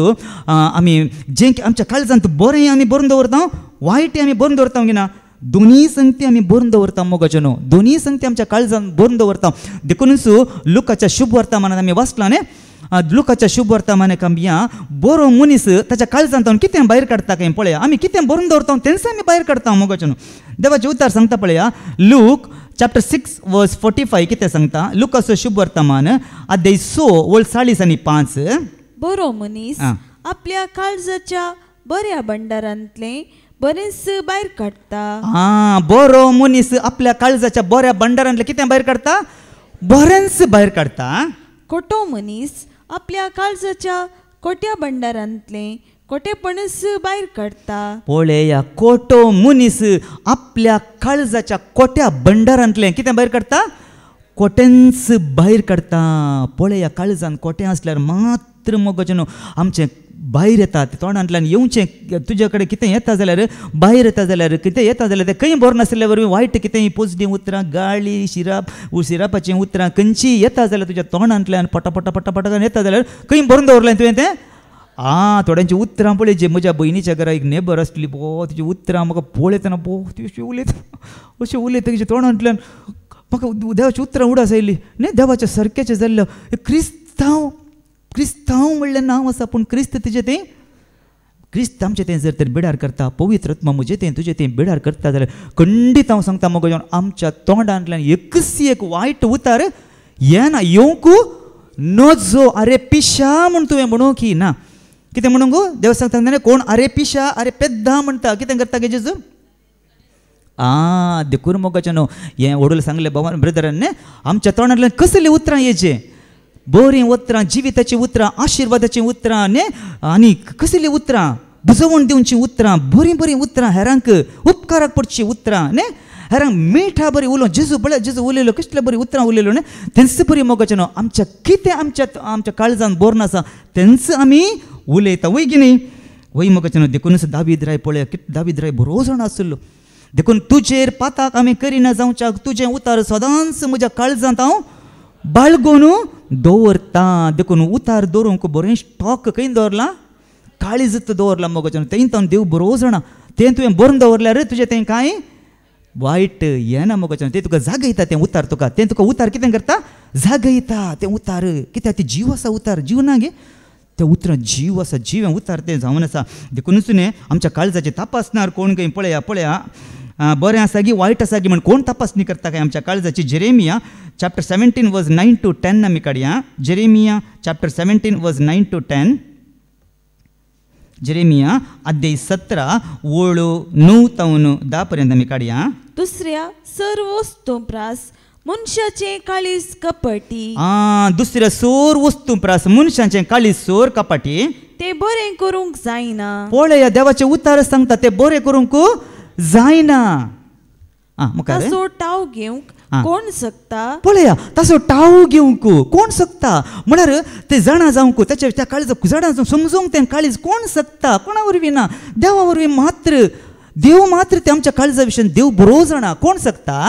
आमी जें आमच्या काळजांत बरें आमी बरोवन दवरता वायट आमी बरोवन दवरता की ना दोनी संगती आमी बरोवन दवरता मोगाचें दोनी संगती आमच्या काळजांत बरोवन दवरता. देखूनच लुकाच्या शुभ वर्तमानांत आमी वाचलां न्ही लुकाच्या शुभ वर्तमानाक आमी बरो मनीस ताच्या काळजांत कितें भायर काडटा काय पळया आमी कितें बरोवन दवरता तेंच आमी भायर काडटा मोगाचें. देवाचें उतार सांगता पळया लूक चॅप्टर 6 वर्स 45 कितें सांगता लुकाचो शुभ वर्तमान अध्याय 6 वळ 40 आनी 5. बरो मनीस आपल्या काळजाच्या बऱ्या भंडारांतले बरेंच भायर काडटा. बरो मनीस आपल्या काळजाच्या बऱ्या भंडारांतले कितें भायर काडटा बरेंच भायर काडता. खोटो मनीस आपल्या काळजाच्या खोट्या भंडारांतले खोटेपणस भायर काडटा. पळया खोटो मनीस आपल्या काळजाच्या खोट्या भंडारांतले कितें भायर काडटा खोटेंच भायर काडटा. पळया काळजान खोटें आसल्यार मात्र मोगाचें आमचें भायर येता तोंडांतल्यान येवचें तुजे कडेन कितें येता जाल्यार भायर येता जाल्यार कितें येता जाल्यार तें खंय बरें नासलें वरवीं वायट कितेंय पोजडी उतरां गाळी शिरापाचीं उतरां खंयचीं येता जाल्यार तुज्या तोंडांतल्यान पटापटान येता जाल्यार खंय बरोवन दवरलें तुवें तें थोड्यांची उतरां पळय जे म्हज्या भयणीच्या घरा एक नेबर आसली तिची उतरां म्हाका पळयतना ती अशी उलयता तेजे तोंडांतल्यान म्हाका देवाची उतरां उडास आयली न्ही देवाच्या सारकेचें जाल्लें. क्रिस्तांव म्हणलें नांव आसा पूण क्रिस्त तुजें तें क्रिस्त आमचें तें जर तर बिडार करता पवित्र आत्मा म्हजें तें तुजें तें बिडार करता जाल्यार खंडीत हांव सांगता मोगाचें आमच्या तोंडांतल्यान एकच एक वायट उतार येना येवंक नजो. अरे पिशा म्हूण तुवें म्हणूं की ना कितें म्हणूंक देव सांगता कोण अरे पिशा अरे पेद्दा म्हणटा कितें करता गे जेजू देखून मोगाच्या न्हू हें वडूल सांगलें बाबा ब्रदरान आमच्या तोंडांतल्यान कसलीं उतरां येचे बरीं उतरां जिविताचीं उतरां आशिर्वादाचीं उतरां न्ही आनी कसलीं उतरां बुजवण दिवचीं उतरां बरीं बरीं उतरां हेरांक उपकाराक पडचीं उतरां न्ही हेरांक मेठा बरी उलोवन जेजू बळ्या जेजू उलयलो कसले बरी उतरां उलयलो न्ही तेंच बरी मोगाचें न्हू आमच्या कितें आमच्या काळजान बोरन आसा तेंच आमी उलयता वय की न्ही वय मोगाचें न्हू देखूनच दावीद राय पळय कितें दावीद राय बरो जाण आसलो देखून तुजेर पाताक आमी करिना जावच्याक तुजें उतार सदांच म्हज्या काळजांत हांव बाळगून दवरता देखून उतार दवरूंक बरें स्टॉक खंय दवरलां काळीजत दवरलां मोगाचें तें हांव देव बरो जाणा तें तुवें बरें दवरल्यार तुजें तें कांय वायट येना मोगाचें तें तुका जागयता तें उतार तुका तें तुका उतार कितें करता जागयता तें उतार कित्याक तें जीव आसा उतार जीव ना गे त्या उतरां जीव आसा जीव उतार तें जावन आसा देखूनच न्ही आमच्या काळजाचें तपासणार कोण खंय पळया बरें आसा की वायट आसा की म्हण कोण तपासणी करता काय आमच्या काळजाची जेरेमिया चॅप्टर 17 वर्स 9 to 10 आमी काडया जेरेमिया चॅप्टर 17 वर्स 9 to 10 जेरेमिया अध्याय 17 वळू 9 तावन 10 पर्यंत आमी काडया दुसऱ्या सर्व वस्तू प्रास मनशाचे काळीज कपटी दुसऱ्या सोर वस्तू प्रास मनशाचे काळीज सोर कपाटी ते बरें करूंक जायना पळया देवाचे उतार सांगता ते बरें करूंक जायना ताचो टाव घेवंक कोण सकता पळया ताचो टाव घेवंक कोण सकता म्हळ्यार ते जाणा जावंक त्याच्या त्या काळीज जाणा समजूंक तें काळीज कोण सकता कोणा वरवीं ना देवा वरवीं मात्र देव मात्र ते आमच्या काळजा विशयी देव बरो जाणा कोण सकता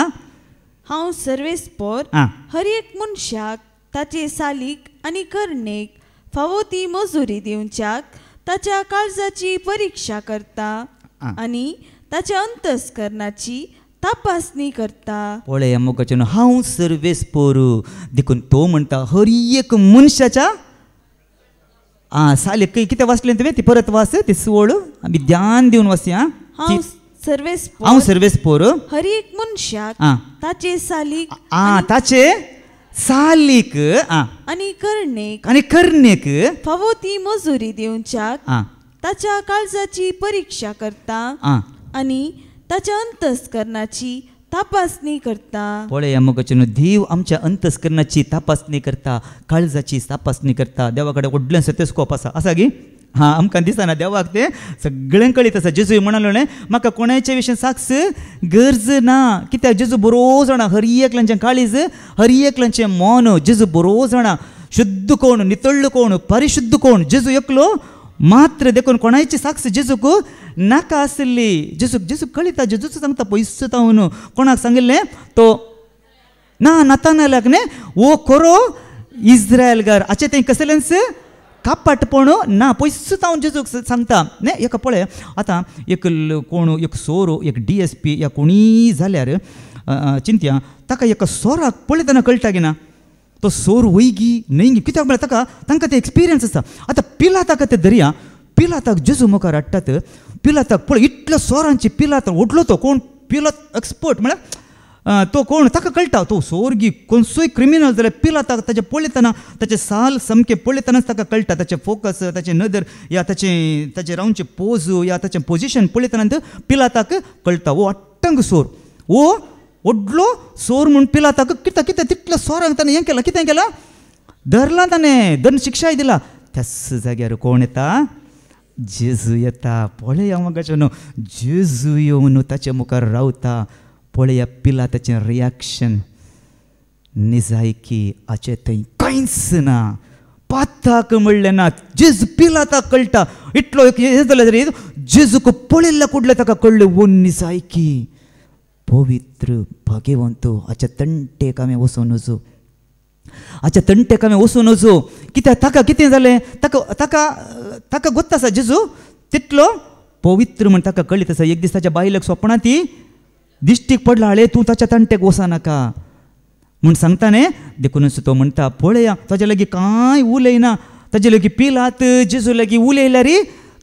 हांव सर्वेस्पर हर एक मनशाक ताचे सालीक आनी कर्णेक फावो ती मजुरी दिवच्याक ताच्या काळजाची परीक्षा करता आनी ताच्या अंतस्करणाची तपासणी करता पळया मोगाचें हांव सर्वेस्पर देखून तो म्हणटा हर एक मनशाच्या सालीक कितें वाचलें तुवें ती परत वाच ती सुवळ आमी ध्यान दिवन वाचया हांव सर्वेस्पर हर एक मनशाक ताचे सालीक ताचे सालीक आनी कर्णेक फावो ती मजुरी दिवच्याक ताच्या काळजाची परीक्षा करता आनी ताच्या अंतस्करणाची तपासणी करता पळया मोगाचें देव आमच्या अंतस्करणाची तपासणी करता काळजाची तपासणी करता देवा कडेन व्हडलें स्टेथोस्कोप आसा गी आमकां दिसना देवाक तें सगळ्यांक कळीत आसा जेजूय म्हणालो न्ही म्हाका कोणाच्या विशयी साक्ष गरज ना कित्याक जेजू बरो जाणा हर एकल्याचें काळीज हर एकल्याचें मन जेजू बरो जाणा शुद्ध कोण नितळ्ळ कोण परिशुद्ध कोण जेजू एकलो मात्र देखून कोणाची साक्ष जेजूक नाका आसली जेजू कळिता जेजूच सांगता पयस तावन कोणाक सांगिल्लें तो नातानायलाक न्ही वो खरो इस्रायलकार हाचें तें कसलेंच कापाटपण ना पयस तावन जेजूक सांगता न्ही एका पळय आतां एक कोण एक सोर एक DSP या कोणी जाल्यार चिंतया ताका एका सोराक पळयतना कळटा की ना तो सोर वयगी न्हय कित्याक म्हळ्यार तांकां ते एक्सपिरियन्स आसा आतां पिलाताक ते धरया पिलाताक जेजू मुखार हाडटात पिलाताक पळय इतल्या सोरांची पिलात ओडलो तो कोण पिलात एक्सपर्ट म्हळ्यार तो कोण ताका कळटा तो सोरगी खंयचोय क्रिमिनल जाल्यार पिलाताक ताचे पळयतना ताचे साल सामकें पळयतनाच ताका कळटा ताचे फोकस ताचे नदर या ताचे रावंचे पोज या ताचें पोजिशन पळयतना पिलाताक कळटा वो अट्टंग सोर वो ओडलो सोर म्हूण पिलाताक कित्याक तितल्या सोरांक ताणें हें केलां कितें केलां धरलां ताणें धरून शिक्षाय दिला त्याच जाग्यार कोण येता जेजू येता पळया म्हाका न्हू जेजू येवन ताच्या मुखार रावता पळया पिलाताचें रिएक्शन निजायकी हाचें थंय कांयच ना पाताक म्हणलें ना जेजू पिलाताक कळटा इतलो हें जालें तरी जेजूक पळयल्ल्या कुडलें ताका कळ्ळें वो निजायकी पवित्र भाग्यवंत हाच्या तंटेक हांवें वचून वचो हाच्या तंटेक हांवें वचून वचो कित्याक ताका कितें जालें ताका गोत्ता आसा जेजू तितलो पवित्र म्हण ताका कळीत आसा एक दीस ताच्या बायलेक स्वप्नांत ती दिश्टीक पडला हाळे तूं ताच्या तंटेक वचनाका म्हूण सांगता न्ही देखूनच तो म्हणटा पळया ताचे लागीं कांय उलयना ताचे लागीं पिलात जेजू लागीं उलयल्यार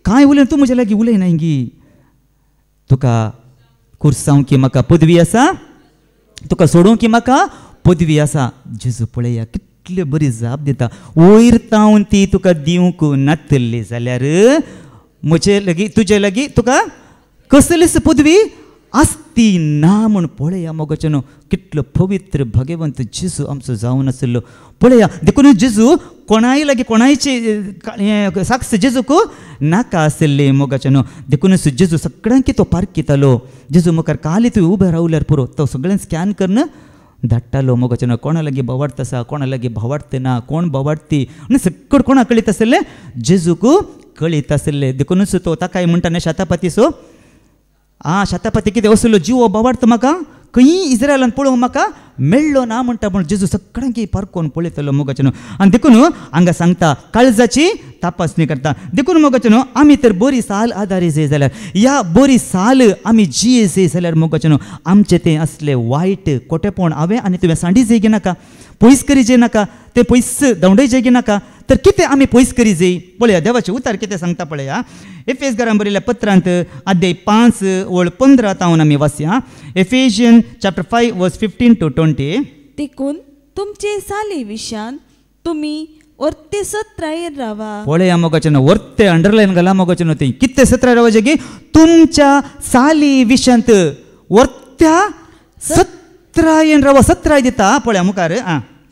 कांय उलयना तूं म्हजे लागीं उलयना गी तुका कुर्सांव की म्हाका पदवी आसा तुका सोडूं की म्हाका पदवी आसा जेजू पळया कितले बरी जाप दिता वयर तावन ती तुका दिवंक नातली जाल्यार म्हजे लागीं तुजे लागीं तुका कसलीच पदवी आसती शक्ती ना म्हूण पळया मोगाचेनो कितलो पवित्र भगवंत जेजू आमचो जावन आसलो. पळया देखून जेजू कोणाय लागीं कोणायचे साक्ष जेजूक नाका आसले मोगाचेनो. देखूनच जेजू सगळ्यांक तो पारकितालो. जेजू मुखार काली तुवें उबे रावल्यार पुरो तो सगळें स्कॅन करून धाडटालो मोगाचेनो. कोणा लागीं भवाडत आसा, कोणा लागीं भवाडते ना, कोण भवाडती आनी सगळं कोणाक कळीत आसले, जेजूक कळीत आसले. देखूनच तो ताकाय म्हणटा न्ही शतापती सो शतापती कितें असलो जीव भवाडता म्हाका खंय इस्रायलान पळोवंक म्हाका मेळ्ळो ना म्हणटा पूण जेजू सगळ्यांक पारकोन पळयतलो मोगाचेनो. आनी देखून हांगा सांगता काळजाची तपासणी करता. देखून मोगाचेनो आमी तर बरी साल आदारी जाय जाल्यार ह्या बरी साल आमी जिये जाय जाल्यार मोगाचेनो आमचें तें असलें वायट कोटेपण हांवें आनी तुवें सांडी जाय नाका, पयस करी जाय नाका, तें पयस दवंडय जाय नाका. तर कितें आमी पयस करी जाय पळया देवाचें उतार कितें सांगता पळया. एफेसकारांक बरयल्ल्या पत्रांत अध्याय 5 वळ 15 तावन आमी वाचया. एफेशियन चॅप्टर 5 वर्स 15 to 20. देखून तुमचे साले विशान तुमी वर्ते सत्रायेर रावा. पळया मोगाचेनो वर्ते अंडरलायन घाला मोगाचेनो. ते कितें सत्राय रावचे की तुमच्या साली विशांत वर्त्या सत्रायेन रावा. सत्राय दिता पळया मुखार.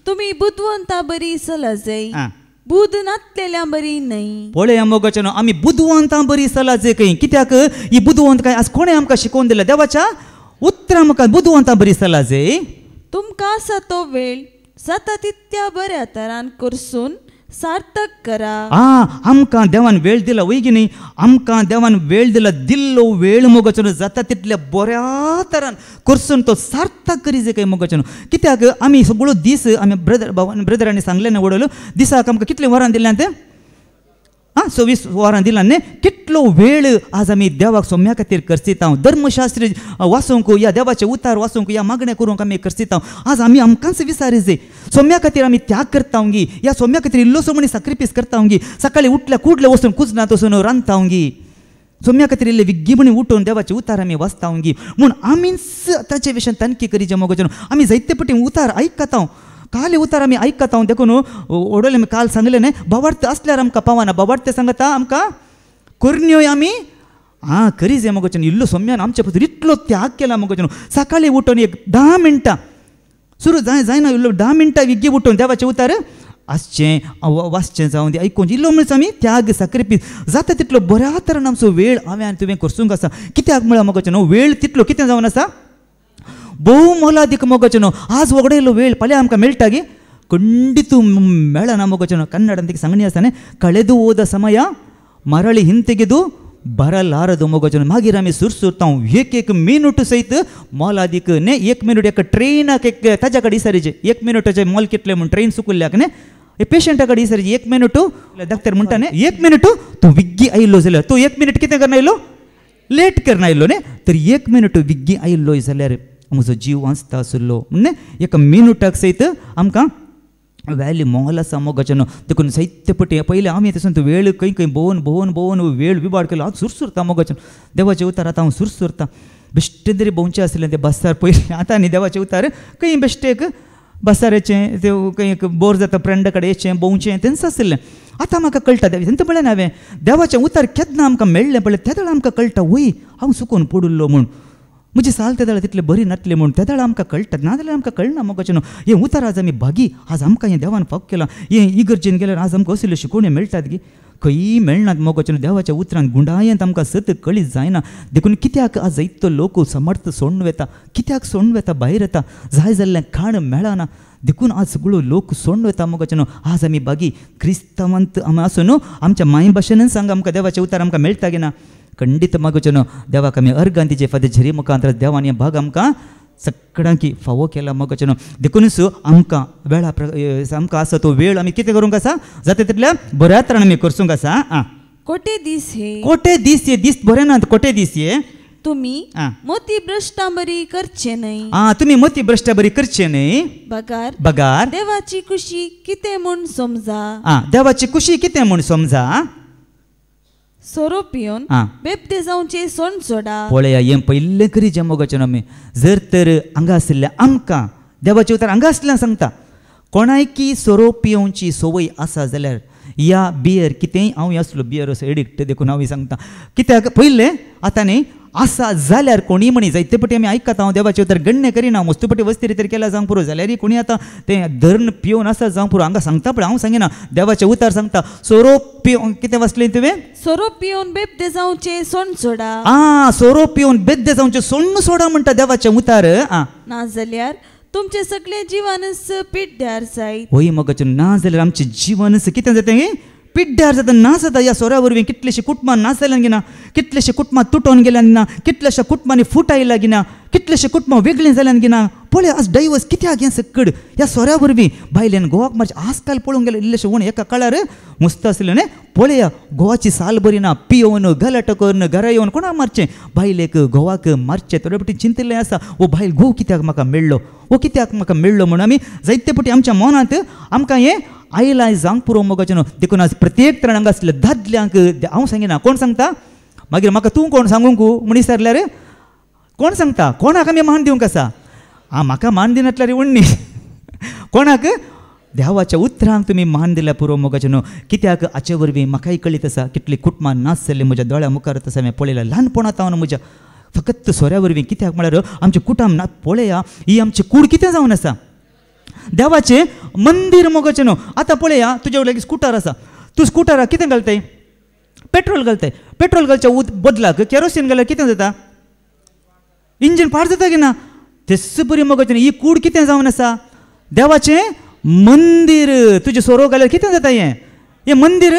तुमी बुदवंता बरी सला जाय, बुध नातलेल्या बरी न्हय. पळया मोगाचेनो आमी बुदवंतां बरी सला जाय. खंय कित्याक ही बुदवंत काय आज कोणें आमकां शिकोवन दिला देवाच्या उतरां मुखार बुदवंतां बरी सला जाय. तुमकां आसा तो वेळ जाता तितल्या बऱ्या तरान करसून सार्थक करा. आमकां देवान वेळ दिला वय की न्ही. आमकां देवान वेळ दिला, दिल्लो वेळ मोगाचेनो जाता तितल्या बऱ्या तरान करसून तो सार्थक करी जाय काय मोगाचेनो. कित्याक आमी सगळो दीस आमी ब्रदरांनी सांगलें न्ही वडलो दिसाक आमकां कितले वरां दिल्यां ते 26 वरां दिलां न्ही. कितलो वेळ आज आमी देवाक सोम्या खातीर करसिता. धर्मशास्त्र वाचूंक या देवाचे उतार वाचूंक या मागण्या करूंक आमी करसिता. आज आमी आमकांच विचारी जाय सोम्या खातीर आमी त्याग करता गी, या सोम्या खातीर इल्लोसो म्हणी सॅक्रिफायस करता गी. सकाळी उठल्या कुडले वचून कुजनात वचून रांदता गी. सोम्या खातीर इल्ले विग्गी म्हणी उठून देवाचे उतार आमी वाचता गी. म्हूण आमीच ताचे विशयान तनकी करी जे मोगाचेनो. आमी जायते पटी उतार आयकता, काले उतार आमी आयकता. देखून ओडले काल सांगले न्ही भवाडते असल्यार आमकां पावना. भवाडते सांगता आमकां करण्योय आमी करी जे मोगाचेनो. इल्लो सोम्यान आमचे खातीर इतलो त्याग केला मोगाचेनो. सकाळी उठून एक 10 मिनटां सुरू जायना इल्लो 10 मिनटां विग्गी उठून देवाचे उतार आसचें वाचचें जावन दी आयकून इल्लो म्हणच आमी त्याग सॅक्रिफायस जाता तितलो बऱ्या तरान आमचो वेळ हांवें आनी तुवें करसूंक आसा. कित्याक म्हळ्यार मोगाचेनो वेळ तितलो कितें जावन आसा भोव मोलादीक मोगाचेनो. आज वगडयलो वेळ फाल्यां आमकां मेळटा गे खंडीत मेळना मोगाचेनो. कन्नडांत एक सांगणी आसा न्ही कळेदु ಹೋದ ಸಮಯ ಮರಳಿ ಹಿಂತೆಗೆದು ಬರಲಾರದು मोगाचेनो. मागीर आमी सुरसुरता एक मिनूट सहित मोलादीक न्ही. 1 मिनूट एका ट्रेनाक एक ताज्या कडेन इसारीचे 1 मिनटाचे मोल कितले म्हूण ट्रेन चुकल्ल्याक न्ही. पेशंटा कडेन इसारीचे 1 मिनूट डॉक्टर म्हणटा न्ही 1 मिनूट तूं विग्गी आयिल्लो जाल्यार तूं 1 मिनूट कितें करना आयिल्लो लेट करना आयिल्लो न्ही. तर 1 मिनूट विग्गी आयिल्लो जाल्यार म्हजो जीव वाचता आसलो न्ही. एका मिनूटाक सहित आमकां व्हॅल्यू मोल आसा मोगाचेनो. देखून साहित्य पटी पयलीं आमी तसो वेळ खंय खंय भोवन वेळ विबाड केलो. हांव सुरसुरता मोगाचेनो. देवाचे उतार आतां हांव सुरसुरता. बेश्टें तरी भोंवचें आसलें तें बसार पयलीं. आतां न्ही देवाचे उतार खंय बेश्टेक बसारेचें तें खंय बोर जाता फ्रेंडा कडेन येचें भोंवचें तेंच आसलें. आतां म्हाका कळटा तेंच म्हळ्यार हांवें देवाचें उतार केन्ना आमकां मेळ्ळें पळय त्या वेळार आमकां कळटा वय हांव चुकून पडुल्लो म्हूण. म्हजी साल त्या वेळार तितले बरी नातले म्हूण त्या वेळार आमकां कळटा. नाजाल्यार आमकां कळना मोगाचेनो. हें उतार आज आमी भागी. आज आमकां हें देवान फावो केलां. हें इगर्जेन गेल्यार आज आमकां असल्यो शिकोवण्यो मेळटात गे खंय मेळनात मोगाचेनो. देवाच्या उतरांत गुंडायेंत आमकां सत कळीत जायना. देखून कित्याक आज जायतो लोक समर्थ सोडून वेता. कित्याक सोडून वेता भायर येता जाय जाल्लें खाण मेळना. देखून आज सगळो लोक सोडून वेता मोगाचेनो. आज आमी बागी क्रिस्तांवांत आसून आमच्या मायभाशेनच सांग आमकां देवाचे उतार आमकां मेळटा गे ना. खंडीत मोगाचेनो देवाक आमी अर्गांतीचे फादर झरी मुखांतर देवान हे भाग आमकां सगळ्यांकी फावो केला मोगाचेनो. देखूनच आमकां वेळा आमकां आसा तो वेळ आमी कितें करूंक आसा जाता तितल्या बऱ्या तरान आमी करसूंक आसा. कोटे दीस हे दीस बरे नात. कोटे दीस हे तुमी मोती भ्रष्टाबरी करचे न्हय. तुमी मोती भ्रष्टाबरी करचे न्हय. बगार देवाची खुशी कितें म्हूण समजा. देवाची खुशी कितें म्हूण समजा. सोरो पिवन बेबदे जावचे सोण सोडा. पळया हें पयलें करी जें मोगाचेनो आमी जर तर हांगा आसल्या आमकां देवाचे उतार हांगा आसल्यान सांगता कोणायकी सोरो पिवची संवय आसा जाल्यार या बियर कितेंय हांव आसलो बियर असो एडिक्ट देखून हांव सांगता. कित्याक पयलें आतां न्ही असा जाल्यार कोणी म्हणी जायते पटी आमी आयकता हांव देवाचे उतर गण्य करिना मस्तुपटी वस्ती तरी केला जावंक पुरो जाल्यार कोणी आतां तें धरण पिवन आसा जावंक पुरो हांगा सांगता पळय हांव सांगिना देवाचे उतार सांगता सोरोप पिवन कितें वाचलें तुवें सोरोप पिवन बेबदे जावचे सोण सोडा सोरोप पिवन बेबदे जावचे सोण्ण सोडा म्हणटा देवाचे उतार ना जाल्यार तुमचे सगळे जिवानस पिड्ड्यार जायत होय मगच ना जाल्यार आमचे जिवनस कितें जाता पिड्ड्यार जाता नास जाता ह्या सोऱ्या वरवीं कितलेशे कुटुंबां नास जाल्यान गिना कितलेशे कुटुंबां तुटोन गेल्यान गिना कितलेशा कुटुंबांनी फूट आयला गिना कितलेशे कुटुंबां वेगळीं जाल्यान गिना पळय आज डायवर्स कित्याक हें सकड ह्या सोऱ्या वरवीं बायलेन गोवाक मातशें आजकाल पळोवंक गेल्यार इल्लेशें कोण एका काळार मस्त आसलें न्ही पळया गोवाची साल बरी ना पियोन गलाट करून घरा येवन कोणाक मारचें बायलेक गोवाक मारचें थोडे फावटी चिंतिल्लें आसा वो बायल घोव कित्याक म्हाका मेळ्ळो वो कित्याक म्हाका मेळ्ळो म्हणून आमी जायते फावटी आमच्या मनांत आमकां हें आयलाय जावंक पुरो मोगाचें न्हू देखून आज प्रत्येक तरांक आसल्या दादल्यांक हांव सांगिना कोण सांगता मागीर म्हाका तूं कोण सांगूंक म्हण विचारल्यार कोण सांगता कोणाक आमी मान दिवंक आसा म्हाका मान दिनातल्यार उण्णी कोणाक देवाच्या उतरांक तुमी मान दिल्या पुरो मोगाचें न्हू कित्याक हाचे वरवीं म्हाकाय कळीत आसा कितलीं कुटुंबां नास जाल्लीं म्हज्या दोळ्या मुखार आसा हांवें पळयलां ल्हानपणांत हांव म्हज्या फकत सोऱ्या वरवीं कित्याक म्हळ्यार आमचें कुटुंब ना पळया ही आमची कूड कितें जावन आसा देवाचें मंदीर मोगाचें न्हू आतां पळया तुज्या लागीं स्कुटर आसा तूं स्कुटराक कितें घालताय पेट्रोल घालताय पेट्रोल घालच्या बदलाक केरोसीन घाल्यार कितें जाता इंजीन पाड जाता की ना तेच बरी मोगाचें ही कूड कितें जावन आसा देवाचें मंदीर तुजें सोरो घाल्यार कितें जाता हें मंदीर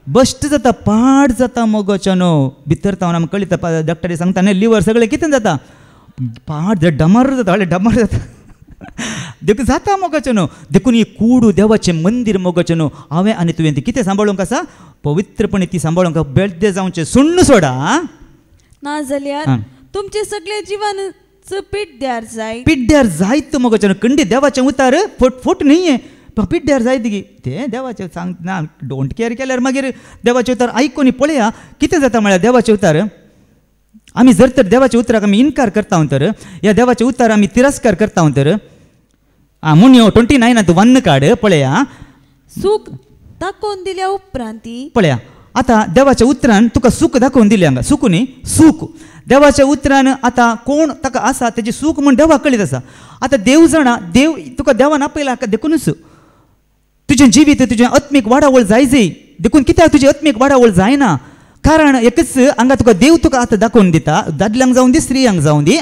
बश्ट जाता पाड जाता मोगाचें न्हू भितर तावन आमकां कळटा डॉक्टरी सांगता न्ही लिवर सगळें कितें जाता पाड डमार जाता डमार जाता देखून जाता मोगाचें न्हू देखून ही कूड देवाचें मंदीर मोगाचें न्हू हांवें आनी तुवें ती कितें सांबाळूंक आसा पवित्रपणी ती सांबाळूंक बेड्डे जावचें सुण्ण सोडा ना जाल्यार तुमचे सगळे जिवन पिड्ड्यार जायत मोगाचें न्हू खंडी देवाचें उतार फोट न्ही पिड्ड्यार जायत गी ते देवाचें सांग ना डोंट केअर केल्यार मागीर देवाचें उतार आयकून पळया कितें जाता म्हळ्यार देवाचें उतार आमी जर तर देवाच्या उतराक आमी इन्कार करता तर ह्या देवाच्या उतार आमी तिरस्कार करता तर मुन्यो 29 वन्न काड पळया सूख दाखोवन दिल्या उपरांती पळया आतां देवाच्या उतरान तुका सूख दाखोवन दिलें हांगा सूख न्ही सूख देवाच्या उतरान आतां कोण ताका आसा तेजी सूख म्हण देवाक कळीत आसा आतां देव जाणा देव तुका देवान आपयला देखूनच तुजें जिवीत तुजें आत्मीक वाडावळ जाय देखून कित्याक तुजी आत्मीक वाडावळ जायना कारण एकच हांगा तुका देव तुका आतां दाखोवन दिता दादल्यांक जावं दी स्त्रियांक जावं दी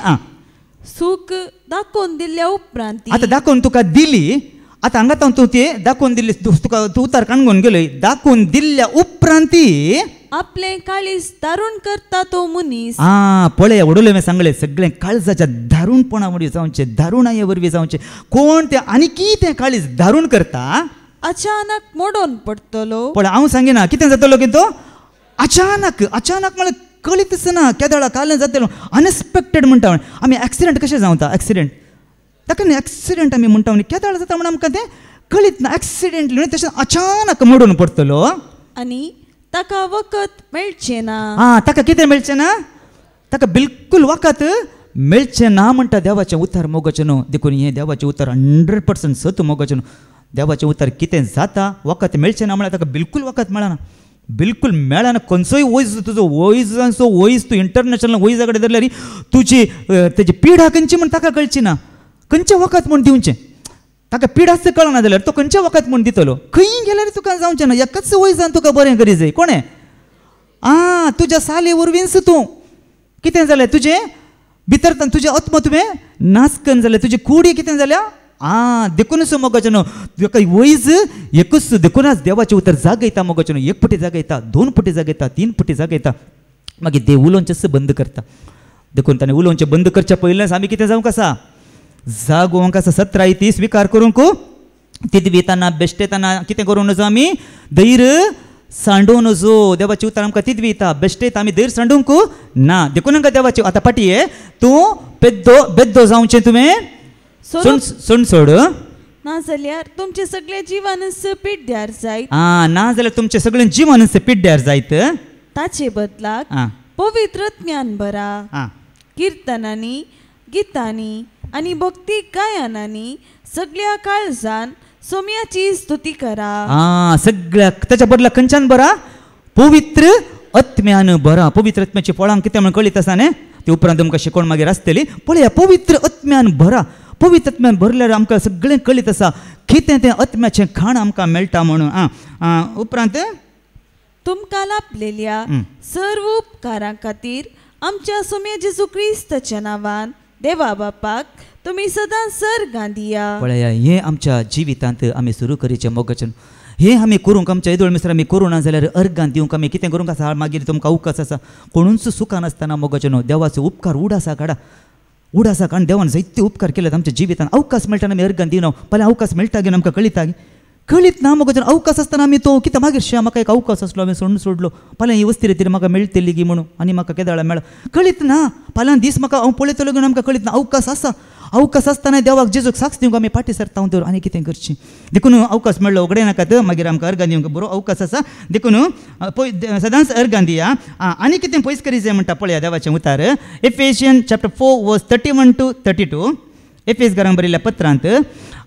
सूख दाखोवन दिल्ल्या उपरांत आतां दाखोवन तुका दिली आतां हांगा तूं तें दाखोवन दिल्ली तुका तूं उतार काणून गेलोय दाखोवन दिल्ल्या उपरांती आपले काळीज दारूण करता तो मनीस पळय वडोले हांवें सांगलें सगळें काळजाच्या दारूणपणा वरवीं जावचें दारुणाये वरवीं जावचें कोण तें आनी कितें काळीज दारूण करता अचानक मोडोन पडटलो पळय हांव सांगिना कितें जातलो की तो अचानक म्हळ्यार कळीतच ना केदाळा कालें जातलो अनएक्सपेक्टेड म्हणटा आमी एक्सिडेंट कशें जावता एक्सिडेंट ताका न्ही एक्सिडेंट आमी म्हणटा न्ही केदाळ जाता म्हणून आमकां तें कळीत ना एक्सिडेंट न्ही तशें अचानक मोडून पडटलो आनी ताका वखद मेळचें ना ताका कितें मेळचें ना ताका बिलकुल वखद मेळचें ना म्हणटा देवाचें उतार मोगाचें न्हू देखून हें देवाचें उतार 100% सत मोगाचें न्हू देवाचें उतार कितें जाता वखद मेळचें ना म्हळ्यार ताका बिलकुल वखद मेळना बिलकुल मेळना खंयचोय वयस तुजो वयसांचो वयस तूं इंटरनॅशनल वयसा कडेन धरल्यार तुजी तेजी पिडा खंयची म्हण ताका कळची ना खंयचें वखद म्हूण दिवचें ताका पिडा कळना जाल्यार तो खंयचें वखद म्हूण दितलो खंय गेल्यार तुका जावचें ना एकाच वयसान तुका बरें करी जाय कोणें तुज्या साली वरवींच तूं कितें जालें तुजें भितर तुजें आत्मा तुवें नाश करून जालें तुजी कुडी कितें जाल्या देखूनच मोगाचें न्हू तुका वयस एकूच देखूनच देवाचें उतर जागयता मोगाचें न्हू एक फावटी जागयता 2 फावटी जागयता 3 फावटी जागयता मागीर देव उलोवचेंच बंद करता देखून ताणें उलोवचें बंद करच्या पयलेंच आमी कितें जावंक आसा जागोवंक आसा 17 ती स्विकार करूंक तिदविताना बेश्टेताना कितें करूं नजो आमी धैर्य सांडूं नजो देवाचें उतर आमकां तिदविता बेश्टेत आमी धैर्य सांडूंक ना देखून आमकां देवाचें आतां पाटये तूं बेद्दो जावचें तुवें सोड ना जाल्यार तुमचे सगळे जिवानस पिड्ड्यार जायत ना जाल्यार तुमचें सगळें जिवानस पिड्ड्यार जायत ताचे बदलाक पवित्र ज्ञान बरा किर्तनांनी गितांनी आनी भक्ती गायनांनी सगळ्या काळजान सोम्याची स्तुती करा सगळ्या ताच्या बदला खंयच्यान बरा पवित्र आत्म्यान बरा पवित्र आत्म्याची फळां कितें म्हण कळीत आसा न्ही ते उपरांत तुमकां शिकोवण मागीर आसतली पळया पवित्र आत्म्यान भरा पवित्र आत्म्यान भरल्यार आमकां सगळें कळीत आसा कितें तें आत्म्याचें खाण आमकां मेळटा म्हणून उपरांत तुमकां लाभलेल्या सर्व उपकारां खातीर आमच्या सुमे जेजू क्रिस्ताच्या नांवान देवा बापाक तुमी सदांच सर्गां दिया. पळया हें आमच्या जिवितांत आमी सुरू करीचें मोगाचें हें आमी करूंक आमच्या येदोळ मिस्र आमी करूं ना जाल्यार अर्गां दिवंक आमी कितें करूंक आसा मागीर तुमकां अवकाश आसा कोणूच सुखान आसतना मोगाचें न्हू देवाचो उपकार उडासा काडा उडासा कारण देवान जायते उपकार केल्यात आमच्या जिवितांत अवकाश मेळटाना आमी अर्गां दिना पळय अवकाश मेळटा गे आमकां कळीत ना मोगाचें अवकाश आसतना आमी तो कितें मागीर म्हाका एक अवकाश आसलो हांवें सोडलो फाल्यां ही वस्ती रितीर म्हाका मेळटली गी म्हणून आनी म्हाका केदाळा मेळ्ळा कळीत ना फाल्यां दीस म्हाका हांव पळयतलो घेवन आमकां कळीत ना अवकाश आसा अवकाश आसतना देवाक जेजूक साक्ष दिवंक आमी फाटीं सरता तर आनी कितें करचें देखून अवकाश मेळ्ळो उगडे नाकात मागीर आमकां अर्गां दिवंक बरो अवकाश आसा देखून सदांच अर्गां दिया आनी कितें पयस करी जाय म्हणटा पळया देवाचें उतार एफेसियन चॅप्टर 4 वर्स 31 to 32 एफेसकारांक बरयल्ल्या पत्रांत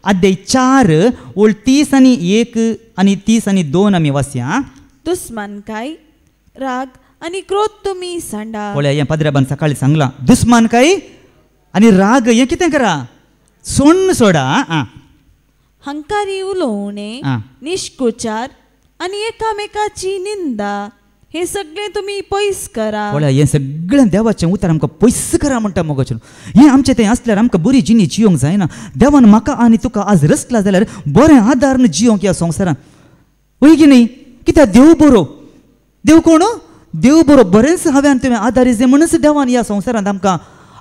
अध्याय 4 ओळ 30 आनी 1 आनी 30 आनी 2 आमी वाचया. दुस्मानकाय राग आनी क्रोध तुमी सांडा. पळया हें पाद्र्याबान सकाळीं सांगलां दुस्मानकाय आनी राग हें कितें करा सोडा हंकारी उलोवणे निश्कुचार आनी एकामेकाची निंदा हे सगळें तुमी पयस करा. पळया हें सगळें देवाचें उतर आमकां पयस करा म्हणटा मोगाचें हें आमचें तें आसल्यार आमकां बरी जिणी जियोंक जायना देवान म्हाका आनी तुका आज रचला जाल्यार बरें आदारान जियोंक ह्या संवसारांत वय की न्ही कित्याक देव बरो देव कोण देव बरो बरेंच हांवें तुवें आदारी जाय म्हणूच देवान ह्या संवसारांत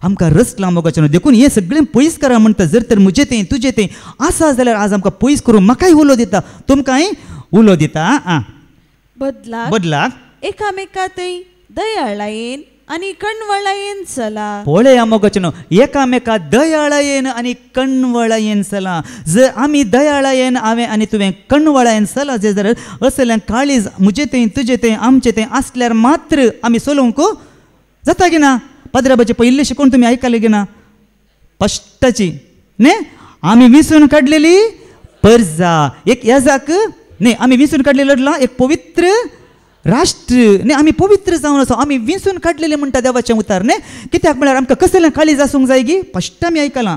आमकां रचला मोगाचें देखून हें सगळें पयस करा म्हणटा जर तर म्हजें तें तुजें तें आसा जाल्यार आज आमकां पयस करूं म्हाकाय उलो दिता तुमकांय उलो दिता बदलाक एकामेकांतय दयाळायेन आनी कणवळायेन चला. पळया मोगाचें एकामेका दयाळायेन आनी कणवळायेन चला जर आमी दयाळायेन हांवें आनी तुवें कणवळायेन चला जे जाल्यार असलें काळीज म्हजें तें तुजें तें आमचें तें आसल्यार मात्र आमी चलोवंक जाता गे ना. पाद्राबाचें पयलीं शिकोवन तुमी आयकलें गे ना फस्टाची न्ही आमी विसरून काडलेली परजा एक याजाक न्ही आमी विसरून काडलेलो एक पवित्र राष्ट्र न्ही आमी पवित्र जावन आसा आमी विसरून काडलेलें म्हणटा देवाचें उतार न्ही कित्याक म्हळ्यार आमकां कसलें काळीज आसूंक जाय गी फस्ट आमी आयकलां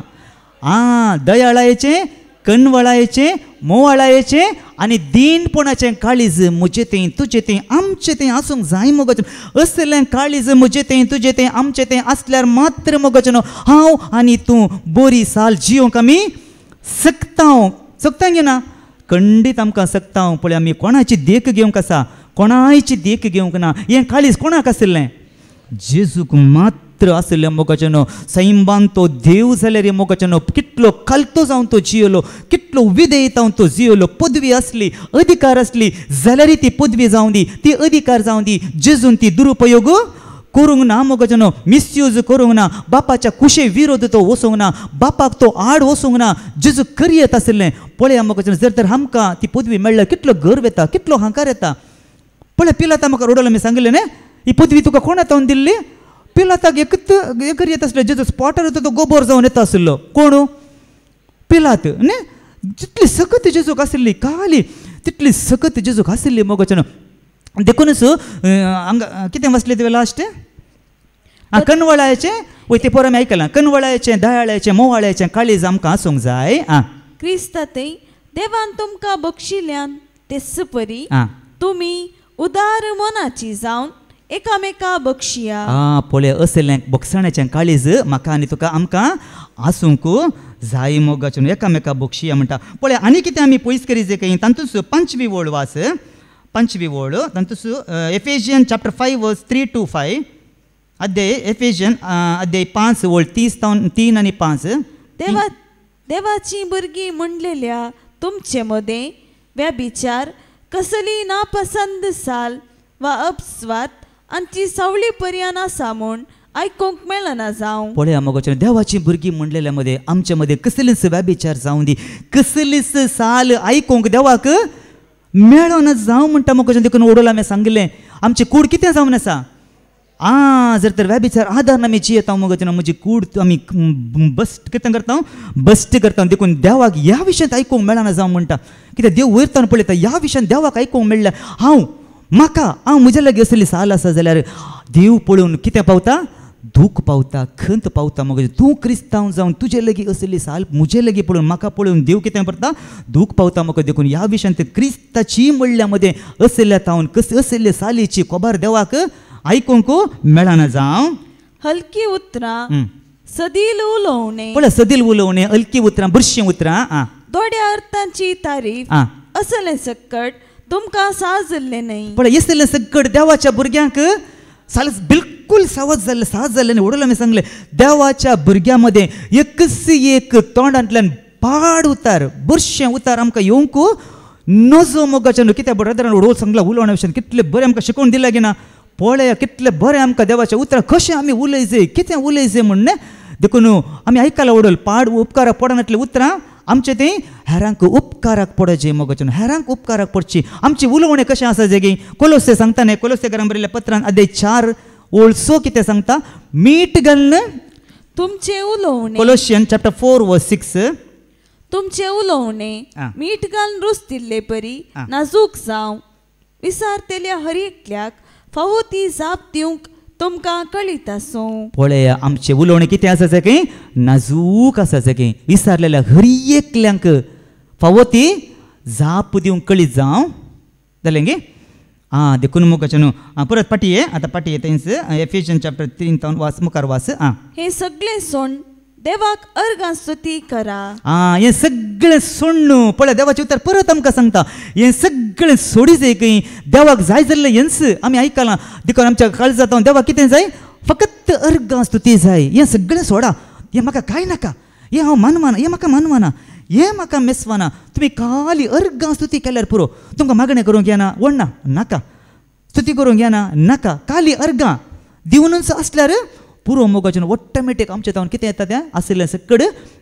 दयाळायेचें कणवळायेचें मोवाळायेचें आनी दीनपणाचें काळीज म्हजें तें तुजें तें आमचें तें आसूंक जाय मोगाचें असलें काळीज म्हजें तें तुजें तें आमचें तें आसल्यार मात्र मोगाचें हांव आनी तूं बरी साल जियोंक आमी सकता गे ना खंडीत आमकां सकता पळय आमी कोणाची देख घेवंक आसा कोणायची देख घेवंक ना हें काळीज कोणाक आसलें जेजूक मात्र आसलें मोगाचें सैंबान तो देव जाल्यार मोगाचें कितलो कालतो जावन तो जियेलो कितलो विधेयतावन तो जियेलो पदवी आसली अधिकार आसली जाल्यार ती पदवी जावं दी ती अधिकार जावं दी जेजून ती दुरुपयोग करूंक ना मोगाचें मिसयूज करूंक ना बापाच्या कुशे विरोध तो वचोंक ना बापाक तो आड वचोंक ना जेजू करियत आसलें पळया मोगाचें जर तर आमकां ती पदवी मेळ्ळ्यार कितलो गर्व येता कितलो अहंकार येता पळय पिलाता म्हाका रोडलो मी सांगलें न्ही ही पदवी तुका कोण येतावन दिल्ली पिलाताक एक येत आसलें जेजू स्पॉटार तो गोबर जावन येता आसलो कोण पिलात न्ही जितली सकत जेजूक आसली काली तितली सकत जेजूक आसली मोगाचें देखूनच कितें वाचलें तुवें लास्ट कणवळायेचें वय ते पोर आमी आयकलां कणवळायेचें दयाळायेचें मोवाळायेचें काळीज आमकां आसूंक जाय क्रिस्तांतय देवान तुमकां बक्षिल्ल्यान तेच परी तुमी उदार मनाची जावन एकामेका बक्षिया. पळय असलें बक्षणाचें काळीज म्हाका आनी तुका आमकां आसूंक जाय मोगाचें एकामेका बक्षिया म्हणटा पळय आनी कितें आमी पयस करी जे काही तातूंत 5वी ओळ वाच 5वी ओळ तातूंत एफेसियन चॅप्टर 5 वर्स 3 to 5 अध्याय एफेसियन अध्याय 5 ओळ 3 आनी 5 देवाची भुरगीं म्हणलेल्या तुमचे मदें व्यभिचार कसली नापसंद साल वा अपस्वाद आमची सवळी पर्यान आसा म्हूण आयकूंक मेळना जावं. पळया मोगाचें देवाची भुरगीं म्हणलेल्या मध्ये आमच्या मध्ये कसलीच व्यभिचार जावं दी कसलीच साल आयकूंक देवाक मेळना जावं म्हणटा मोगाचें देखून ओडोला हांवें सांगलें आमची कूड कितें जावन आसा जर तर व्यभिचार आदार आमी जियेता मोगाचें म्हजी कूड आमी बस्ट कितें करता बस्ट करता देखून देवाक ह्या विशयांत आयकूंक मेळना जावं म्हणटा कित्याक देव वयरतान पळयता ह्या विशयांत देवाक आयकूंक मेळ्ळें हांव म्हज्या लागीं असली साल आसा जाल्यार देव पळोवन कितें पावता दूख पावता खंत पावता मग तूं क्रिस्तांव जावन तुजे लगी असली साल मुजे लगी पळोवन म्हाका पळोवन देव कितें करता दूख पावता मग देखून ह्या विशयान क्रिस्ताची म्हणल्या मध्ये असल्या तावन कस असले सालीची खबर देवाक आयकूंक मेळना जावं हलकी उतरां सदील उलोवणे पळय सदील उलोवणे हलकी उतरां बुरशीं उतरां थोड्या अर्थांची तारीफ असले सकट तुमकां साजल्ले नाही पळय असले सकट देवाच्या भुरग्यांक बिलकुल सावध जाल्ले न्ही वडोलो आमी सांगले देवाच्या भुरग्यां एक तोंडांतल्यान पाड उतार बुरशें उतार आमकां येवंक नजो मोगाच्या न्हू कित्याक ब्रदरान उडोवंक सांगला उलोवणा विशयान कितले बरें आमकां शिकोवन दिला गे ना पळय कितले बरें आमकां देवाच्या उतरां कशें आमी उलयचें कितें उलयचें म्हणून देखून आमी आयकलां उडोल पाड उपकाराक पडनातले उतरां आमचे तें हेरांक उपकाराक पडचे मोगाचें हेरांक उपकाराक पडची आमची उलोवणें कशें आसा जेगी कोलोसे सांगता न्ही कोलोसेकारांक बरयल्ल्या पत्रांत अध्याय 4 ओळसो कितें सांगता मीठ घालन तुमचे उलोवणे कोलोशियन चॅप्टर 4 वर्स 6 तुमचे उलोवणे मीठ घालून रुजतिल्ले परी नाजूक जावं विसारतेल्या हर एकल्याक फावो ती जाप दिवंक तुमकां कळीत आसूं पळय आमचे उलोवणें कितें आसा की नाजूक आसा की विसारलेल्या हर एकल्यांक फावो ती जाप दिवंक कळीत जावं जालें गे देखून मोगाचें न्हू परत पाटये आतां पाटये तेंच एफिशियन चॅप्टर 3 तावन वाच मुखार वाच हे सगळे सोण देवाक अर्गां स्तुती करा हें सगळें सोडून पळय देवाचें उतर परत आमकां सांगता हें सगळें सोडी जाय खंय देवाक जाय जाल्लें हेंच आमी आयकलां देखून आमच्या काळजांत देवाक कितें जाय फकत अर्गां स्तुती जाय हें सगळें सोडा हें म्हाका कांय नाका हें हांव मानवाना हें म्हाका मानवाना हें म्हाका मेसवाना तुमी खाली अर्गां स्तुती केल्यार पुरो तुमकां मागणें करूंक येना वडना नाका स्तुती करूंक येना नाका खाली अर्गां दिवनूच आसल्यार पुरो मोगाचें ऑटोमॅटीक आमचे तावन कितें येता तें आसलें सकड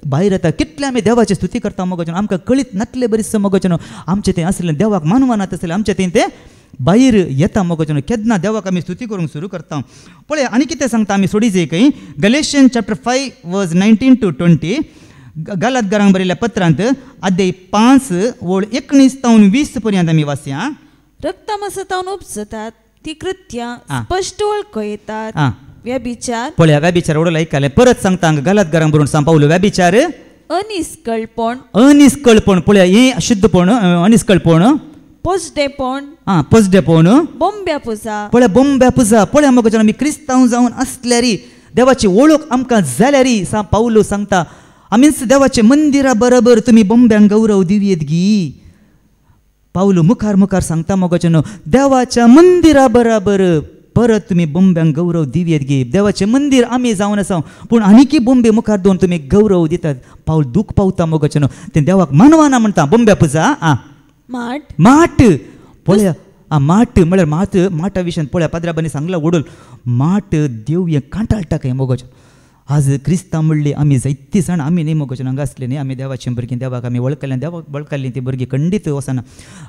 भायर येता कितले आमी देवाची स्तुती करता मोगाचें आमकां कळीत नातलें बरीच मोगाचें आमचें तें आसलें देवाक मानवानात आसलें आमचें तें भायर येता मोगाचें केन्ना देवाक आमी स्तुती करूंक सुरू करता पळय आनी कितें सांगता आमी सोडी जाय खंय गलेशियन चॅप्टर 5 वर्स 19 to 20 गलातकारांक बरयल्ल्या पत्रांत अध्याय 5 ओळ 19 तावन 20 पर्यंत आमी वाचया रक्तमांसांतल्यान उपजतात ती कृत्यां स्पश्ट वळखूं येतात व्यभिचार पळय व्यभिचार उडोल आयकले परत सांगता हांगा गलातकारांक बरोवन सांग पावलो व्यभिचार अनिस्कळपण पळय हें अशुद्धपण अनिस्कळपण पोजडेपण बोंब्या पुजा पळय बोंब्या पुजा पळय मोगाचें आमी क्रिस्तांव जावन आसल्यारी देवाची वळख आमकां जाल्यारी सांग पावलो सांगता आमीच देवाचे मंदिरा बरोबर तुमी बोंब्यांक गौरव दिवयेत गी पावलो मुखार मुखार सांगता मोगाचें देवाच्या मंदिरा बरोबर परत तुमी बोंब्यांक गौरव दिवयेत गे देवाचें मंदिर आमी जावन आसा पूण आनीकी बोंबे मुखार दोन तुमी गौरव दितात पावल दूख पावता मोगाचें तें देवाक मानवाना म्हणटा बोंब्या पुजा माट पळय माट म्हळ्यार माटा विशयान पळय पाद्राबानी सांगला ओडोल माट देव हें कांटाळटा काय मोगाचें आज क्रिस्तांव म्हणली आमी जायती जाण आमी न्ही मोगाचें हांगा आसले न्ही आमी देवाचें भुरगीं देवाक आमी वळखल्यान देवाक वळखली ती भुरगीं खंडीत वचना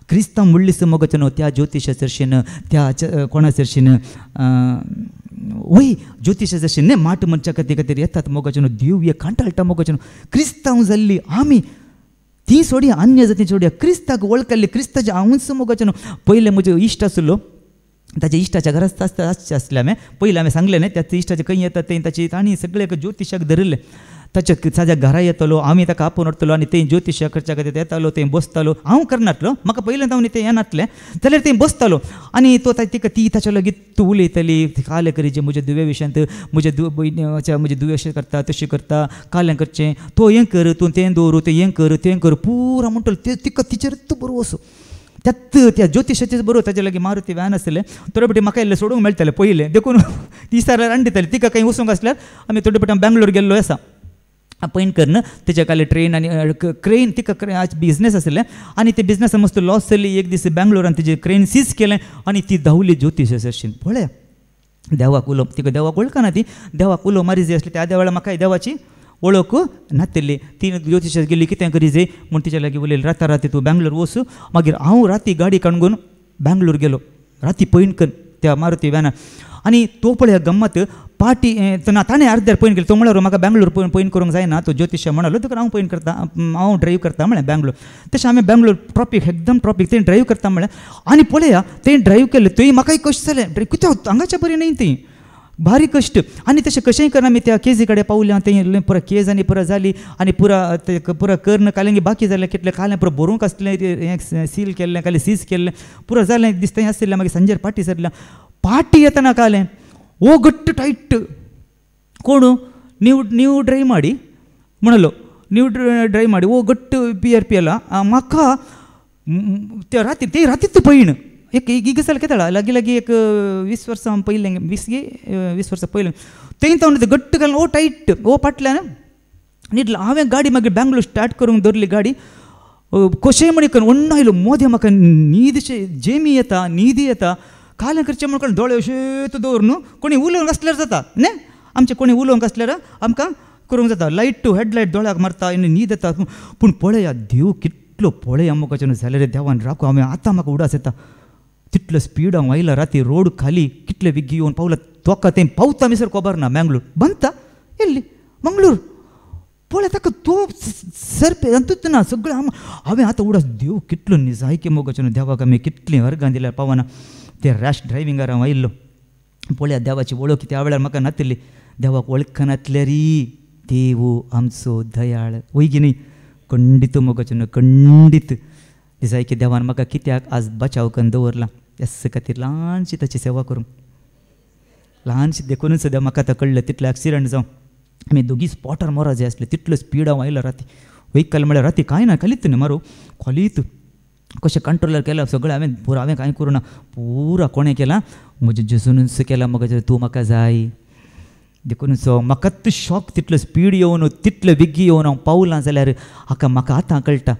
क्रिस्तांव म्हणलीच मोगाचें त्या ज्योतिशा चर्शीन त्या कोणा चर्शीन वय ज्योतिशा चर्शीन न्ही माट मनशा खातीर खातीर येतात मोगाचें देव हे कांटाळटा मोगाचें क्रिस्तांव जाल्ली आमी ती सोडया अन्य जाती सोडया क्रिस्ताक वळखली क्रिस्ताच्या हांवूच मोगाचें पयलें म्हजो इश्ट आसलो ताच्या इश्टाच्या घरांत आसले हांवें पयलीं हांवें सांगलें न्ही त्या इश्टाचे खंय येता तें ताची तांणी सगळे ज्योतिशाक धरिल्ले ताच्या घरा येतलो आमी ताका आपोवन व्हरतलो आनी तें ज्योतिशा करच्या खातीर येतालो तें बसतालो हांव करनातलो म्हाका पयलें जावन तें येनातलें जाल्यार तें बसतालो आनी तो तिका ती ताच्या लागीं तूं उलयतली कालें करी जे म्हज्या दुव्या विशयांत म्हज्या म्हजी दुवे अशें करता तशें करता कालें करचें तो हें कर तूं तें दवरू तें हें कर पुरा म्हणटलो तिका तिचेर तूं बरो वचो त्या ज्योतिशाचेच बरोबर ताचे लागीं मारुती व्हॅन आसलें थोडे फावटी म्हाका इल्लें सोडूंक मेळटलें पयलें देखून ती सार रांदिताली तिका खंय वचूंक आसल्यार आमी थोडे फावटी बेंगलोर गेल्लो आसा अपॉयंट करन तेच्या खाली ट्रेन आनी क्रेन तिका आज बिझनेस आसलें आनी ते बिझनेसान मस्त लॉस जाल्ली एक दीस बेंगलोरान तेजें क्रेन सीज केलें आनी ती धांवली ज्योतिशा चर्शीन पळय देवाक उलो तिका देवाक वळखना ती देवाक उलो मारी जी आसली त्या वेळार म्हाका देवाची वळख नासली ती ज्योतिशाक गेली कितें करी जाय म्हूण तिच्या लागीं उलयलें राती तूं बेंगलोर वच मागीर हांव राती गाडी काणून बेंगलोर गेलो राती पयण कर त्या मारुती व्हॅनान आनी तो पळय गम्मत पार्टी ताणें अर्द्यार पयण केली तो म्हळ्यार म्हाका बेंगलोर पयण करूंक जायना तो ज्योतिशा म्हणालो तुका हांव पयण करता हांव ड्रायव्ह करता म्हळें बेंगलोर तशें हांवें बेंगलोर ट्रॉफीक एकदम ट्रॉफीक तें ड्रायव्ह करता म्हळें आनी पळया तें ड्रायव्ह केलें थंय म्हाकाय कशें जालें कित्याक हांगाच्या बरी न्ही ती भारी कश्ट आनी तशें कशेंय करना आमी त्या केजी कडेन पावल्या तें पुरा केज आनी पुरा जाली आनी पुरा पुरा कर्ण कालेंगे बाकी जालें कितलें कालें पुरा बरोवंक आसलें हें सील केल्लें कालें सीज केल्लें पुरा जालें दिसता आसलें मागीर सांजेर पार्टी सरल्या पार्टी येतना कालें ओ गट्ट टायट कोण नीव ड्राय ಮಾಡಿ म्हणलो नीव ड्राय ಮಾಡಿ ओ गट्ट PRP ಅಲ್ಲ म्हाका ते रातीच पळयण एक ಈಗ ಸಲ केताळा लागी एक 20 वर्सां पयलें 20 वर्सां पयलें तें तावन गट्ट घालून ओ टायट ओ पाटल्यान न्हिदलो हांवें गाडी मागीर बेंगलोर स्टार्ट करूंक दवरली गाडी कशेंय म्हण करून वण्ण आयलो मोदें म्हाका न्हीदशें जेमी येता न्हिदी येता कालें करचें म्हणून दोळे अशें दवर न्हू कोणी उलोवंक आसल्यार जाता न्ही आमचें कोणी उलोवंक आसल्यार आमकां करूंक जाता लायट टू हेडलायट दोळ्याक मारता आनी न्हीद येता पूण पळया देव कितलो पळया मोगाचें जालें रे देवान राखो हांवें आतां म्हाका उडास येता तितलो स्पीडान वयला राती रोड खाली कितले विग्गी येवन पावला तोका तें पावता मिसर खबर ना मँगलोर बनता एल्ली मंगळूर पळय ताका तो सरपे तूच ना सगळें हांवें आतां उडास देव कितलो निजायके मोगाचें देवाक आमी कितलीं अर्गां दिल्यार पावना ते रॅश ड्रायविंगार हांव आयिल्लो पळया देवाची वळख त्या वेळार म्हाका नासली देवाक वळखनातले री देव आमचो दयाळ वयगी न्ही खंडीत मोगाचें खंडीत निजायके देवान म्हाका कित्याक आज बचाव करून दवरला ह्याच खातीर ल्हानशी ताची सेवा करूंक ल्हानशी देखून सुद्दां म्हाका आतां कळ्ळें तितलें एक्सिडंट जावं आमी दोगी स्पॉटार मोरा जाय आसले तितलो स्पीडान आयला राती वेहिकल म्हळ्यार राती कांय ना खालीत न्ही मारू खोलीत कशें कंट्रोलर केला सगळें हांवें कांय करूं ना पुरा कोणें केलां म्हजें जेजूनच केलां म्हाका तूं म्हाका जाय देखून म्हाकाच शॉक तितलो स्पीड येवन तितलो विग्गी येवन हांव पावलां जाल्यार म्हाका आतां कळटा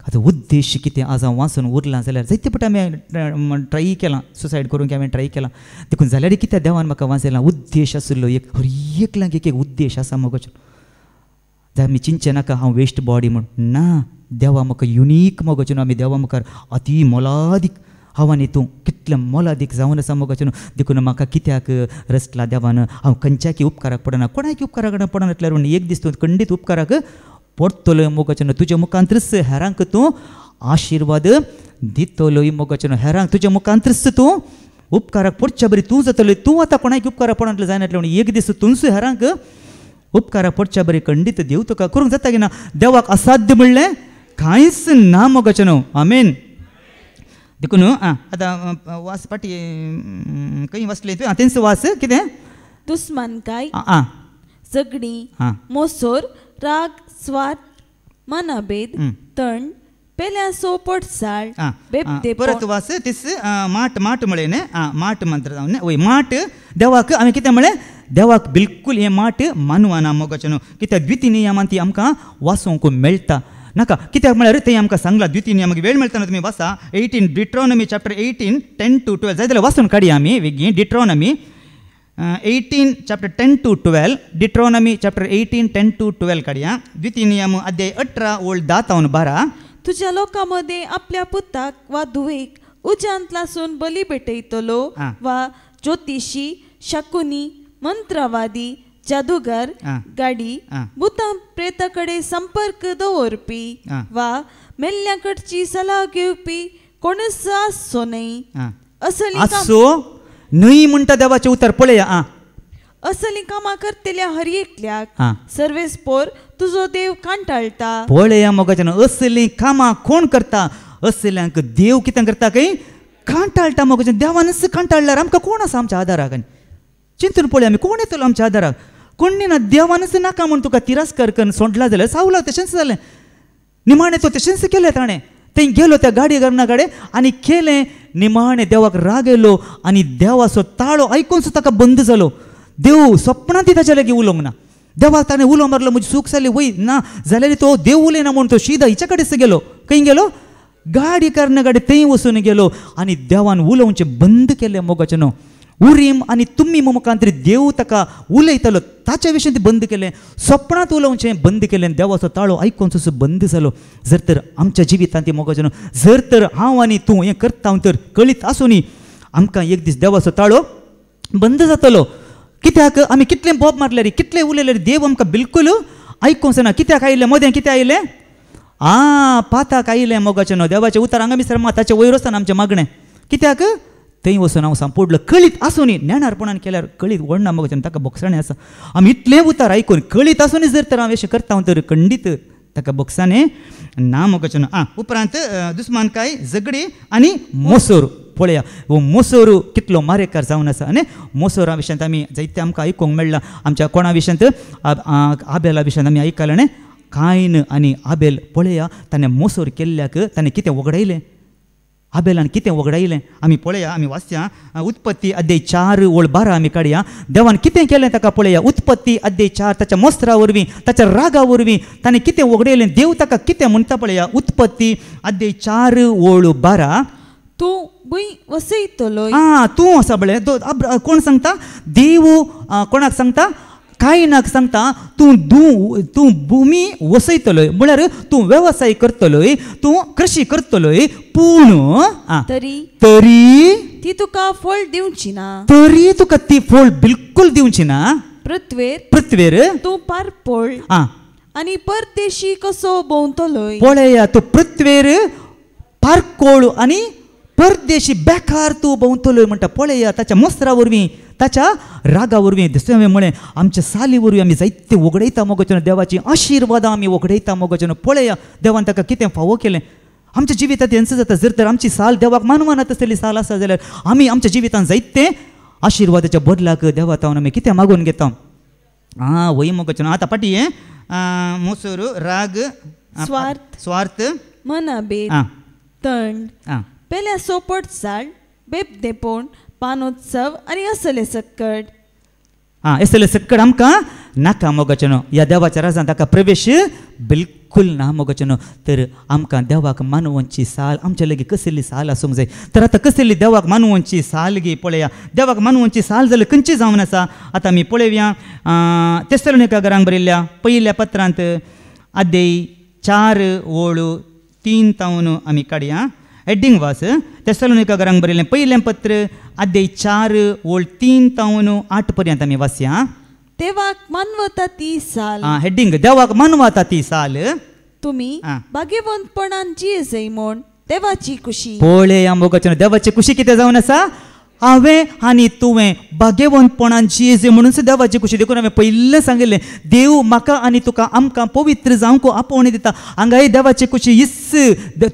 आतां उद्देश कितें आज हांव वाचून उरलां जाल्यार जायते पट हांवें ट्राय केलां सुसायड करूंक हांवें ट्राय केलां देखून जाल्यार कित्याक देवान म्हाका वाचयलां उद्देश आसलो एक हर एकल्याक एक उद्देश आसा मोगाचो जाल्यार आमी चिंतचें नाका हांव वेस्ट बॉडी म्हूण ना देवा म्हाका युनीक मोगाचें आमी देवा मुखार अती मोलादीक हांव आनी तूं कितलें मोलादीक जावन आसा मोगाचें देखून म्हाका कित्याक रचला देवान हांव खंयच्याकी उपकाराक पडना कोणाक उपकाराक पडनातल्यार म्हण एक दीस तूं खंडीत उपकाराक पडटलो मोगाचें तुज्या मुखांतरच हेरांक तूं आशिर्वाद दितलो मोगाचें हेरांक तुज्या मुखांतरच तूं उपकाराक पडच्या बरी तूं जातलो तूं आतां कोणाक उपकाराक पडनातलें जायनातलें म्हण एक दीस तूंच हेरांक उपकाराक पडच्या बरी खंडीत देव तुका करूंक जाता की ना देवाक असाध्य म्हणलें कांयच ना मोगाचें न्हू आमेन देखून आतां वास पाटी खंय वाचले तेंच वास कितें दुस्मानकाय झगडी मोसोर राग स्वार्थ मनभेद तण पेल्या सोपटसाळ परत वास तीस माट म्हळें न्ही माट मंत्र जावन वय माट देवाक हांवें कितें म्हळें देवाक बिलकूल हें माट मानवाना मोगाचें न्हू कित्याक द्वितीय नियमान ती आमकां वाचूंक मेळटा नाका कित्याक म्हळ्यार तें आमकां सांगलां द्वितीय नियमाक वेळ मेळटना तुमी वाचा 18 डिट्रॉनॉमी चॅप्टर 18 10 to 12 जाय जाल्यार वाचून काडया आमी वेगळी डिट्रॉनॉमी 18 चॅप्टर 10 to 12 डिट्रॉनॉमी चॅप्टर 18 10 to 12 काडया द्वितीय नियम अध्याय 18 ओळ 10 तावन 12 तुझ्या लोकांमध्ये आपल्या पुताक वा धुवेक उज्यांत लासून बली भेटयतलो वा ज्योतिषी शकुनी मंत्रवादी जादूगार गाडी भुतां प्रेताकडे संपर्क दवरपी वा मेल्ल्याकडची सलाह घेवपी कोणच आसचो न्हय न्हय म्हणटा देवाचें उतर पळया असली कामां करतल्या हर एकल्याक सर्वेस्पोर तुजो देव कांटाळटा पळया मोगाचें असली कामां कोण करता असल्यांक देव कितें करता काय कांटाळटा मोगाचें देवानच कांटाळल्यार आमकां कोण आसा आमच्या आदाराक चिंतून पळया आमी कोण येतलो आमच्या आदाराक कोण ना देवानच नाका म्हूण तुका तिरस्कार करून सोडला जाल्यार सावला तशेंच जालें निमाणें तो तशेंच केलें ताणें थंय गेलो त्या गाडी घरणा कडेन आनी केलें निमाणें देवाक राग येयलो आनी देवाचो ताळो आयकून सुद्दां ताका बंद जालो देव स्वप्नांत ताच्या लागीं उलोवंक ना देवाक ताणें उलो मारलो म्हजी चूक जाली वय ना जाल्यार तो देव उलयना म्हूण तो शिदा हिच्या कडेच गेलो खंय गेलो गाडी घरणा कडेन थंय वचून गेलो आनी देवान उलोवचें बंद केलें मोगाचें न्हू उरीम आनी तुमी मुखांतरी देव ताका उलयतलो ताचे विशीं ते बंद केलें स्वप्नांत उलोवचें बंद केलें देवाचो ताळो आयकून सुद्दां बंद जालो जर तर आमच्या जिवितांत ती मोगाचें जर तर हांव आनी तूं हें करता तर कळीत आसुनी आमकां एक दीस देवाचो ताळो बंद जातलो कित्याक आमी कितलें बोब मारले रे कितलें उलयले रे देव आमकां बिलकूल आयकूंक ना कित्याक आयलें मोदें कितें आयलें पाताक आयलें मोगाचें न्हू देवाचें उतर हांगा मिसर ताचें वयर आसतना आमचें मागणें कित्याक थंय वचून हांव सांपोडलो कळीत आसूनी ज्ञानार्पणान केल्यार कळीत व्हडना मोगचन ताका बोगसाणें आसा आमी इतलें उतार आयकून कळीत आसूनी जर तर हांव अशें करता तर खंडीत ताका बोगसाणें ना मोगचन उपरांत दुस्मानकाय झगडी आनी मोसोर पळया हो मोसोर कितलो मारेकार जावन आसा आनी मोसोरा विशयांत आमी जायते आमकां आयकूंक मेळ्ळां आमच्या कोणा विशयांत आबेला विशयांत आमी आयकलां कायन आनी आबेल पळया ताणें मोसोर केल्ल्याक ताणें कितें वगडायलें आबेलान कितें वगडायलें आमी पळया आमी वाचया उत्पत्ती अध्याय 4:12 आमी काडया देवान कितें केलें ताका पळया उत्पत्ती अध्याय 4 ताच्या मोस्त्रा वरवीं ताच्या रागा वरवीं ताणें कितें वगडयलें देव ताका कितें म्हणटा पळया उत्पत्ती अध्याय 4:12 तूं भुंय वसयतलो तूं आसा बळे कोण सांगता देव कोणाक सांगता कायनाक सांगता तूं भुमी वसयतलोय म्हळ्यार तूं वेवसाय करतलोय तूं कृषी करतलोय पूण तरी ती तुका फळ दिवची ना तरी तुका ती फळ बिलकुल दिवची ना पृथ्वीर तूं पारपोळ आनी परदेशी कसो भोंवतलोय पळया तूं पृथ्वीर पारकोळ आनी परदेशी बेकार तूं भोंवतलोय म्हणटा पळया ताच्या मोस्त्रा वरवीं ताच्या रागा वरवीं दुसरें म्हळें आमच्या साली वरवीं आमी जायते वगडयता मोगचन देवाची आशिर्वादां आमी वगडयता मोगचन पळया देवान ताका कितें फावो केलें आमच्या जिवितांत हेंच जाता जर तर आमची साल देवाक मानवनात आसतली साल आसा जाल्यार आमी आमच्या जिवितांत जायते आशिर्वादाच्या बदलाक देवा तावन आमी कितें मागून घेता वय मोगचन आतां पाटी मोसोर राग स्वार्थ मनाभेद तंड पेल्या सोपट साळ बेबदेपण पानोत्सव आनी असले सक्कड असले सक्कड आमकां नाका मोगचनो ह्या देवाच्या राजांत ताका प्रवेश बिलकुल ना मोगचनो तर आमकां देवाक मानवंची साल आमचे लागीं कसली साल आसूंक जाय तर आतां कसली देवाक मानवंची साल गी पळया देवाक मानवंची साल जाल्यार खंयची जावन आसा आतां आमी पळयया तेसलोनिकारांक बरयल्ल्या पयल्या पत्रांत अध्याय 4:3 आमी काडया एडिंग वास तेसलोनिकारांक बरयल्लें पयलें पत्र अध्याय 4:3 पर्यंत आमी वाचया देवाक मानवता ती साल हेडिंग देवाक मानवता ती साल तुमी भाग्यवंतपणान जियेजय म्हूण देवाची खुशी पळया मोगचन देवाची खुशी कितें जावन आसा हांवें आनी तुवें भाग्यवंतपणान जियेजय म्हणून देवाची खुशी देखून हांवें पयलें सांगिल्लें देव म्हाका आनी तुका आमकां पवित्र जावंक आपोवणी दिता हांगा ही देवाची खुशी इस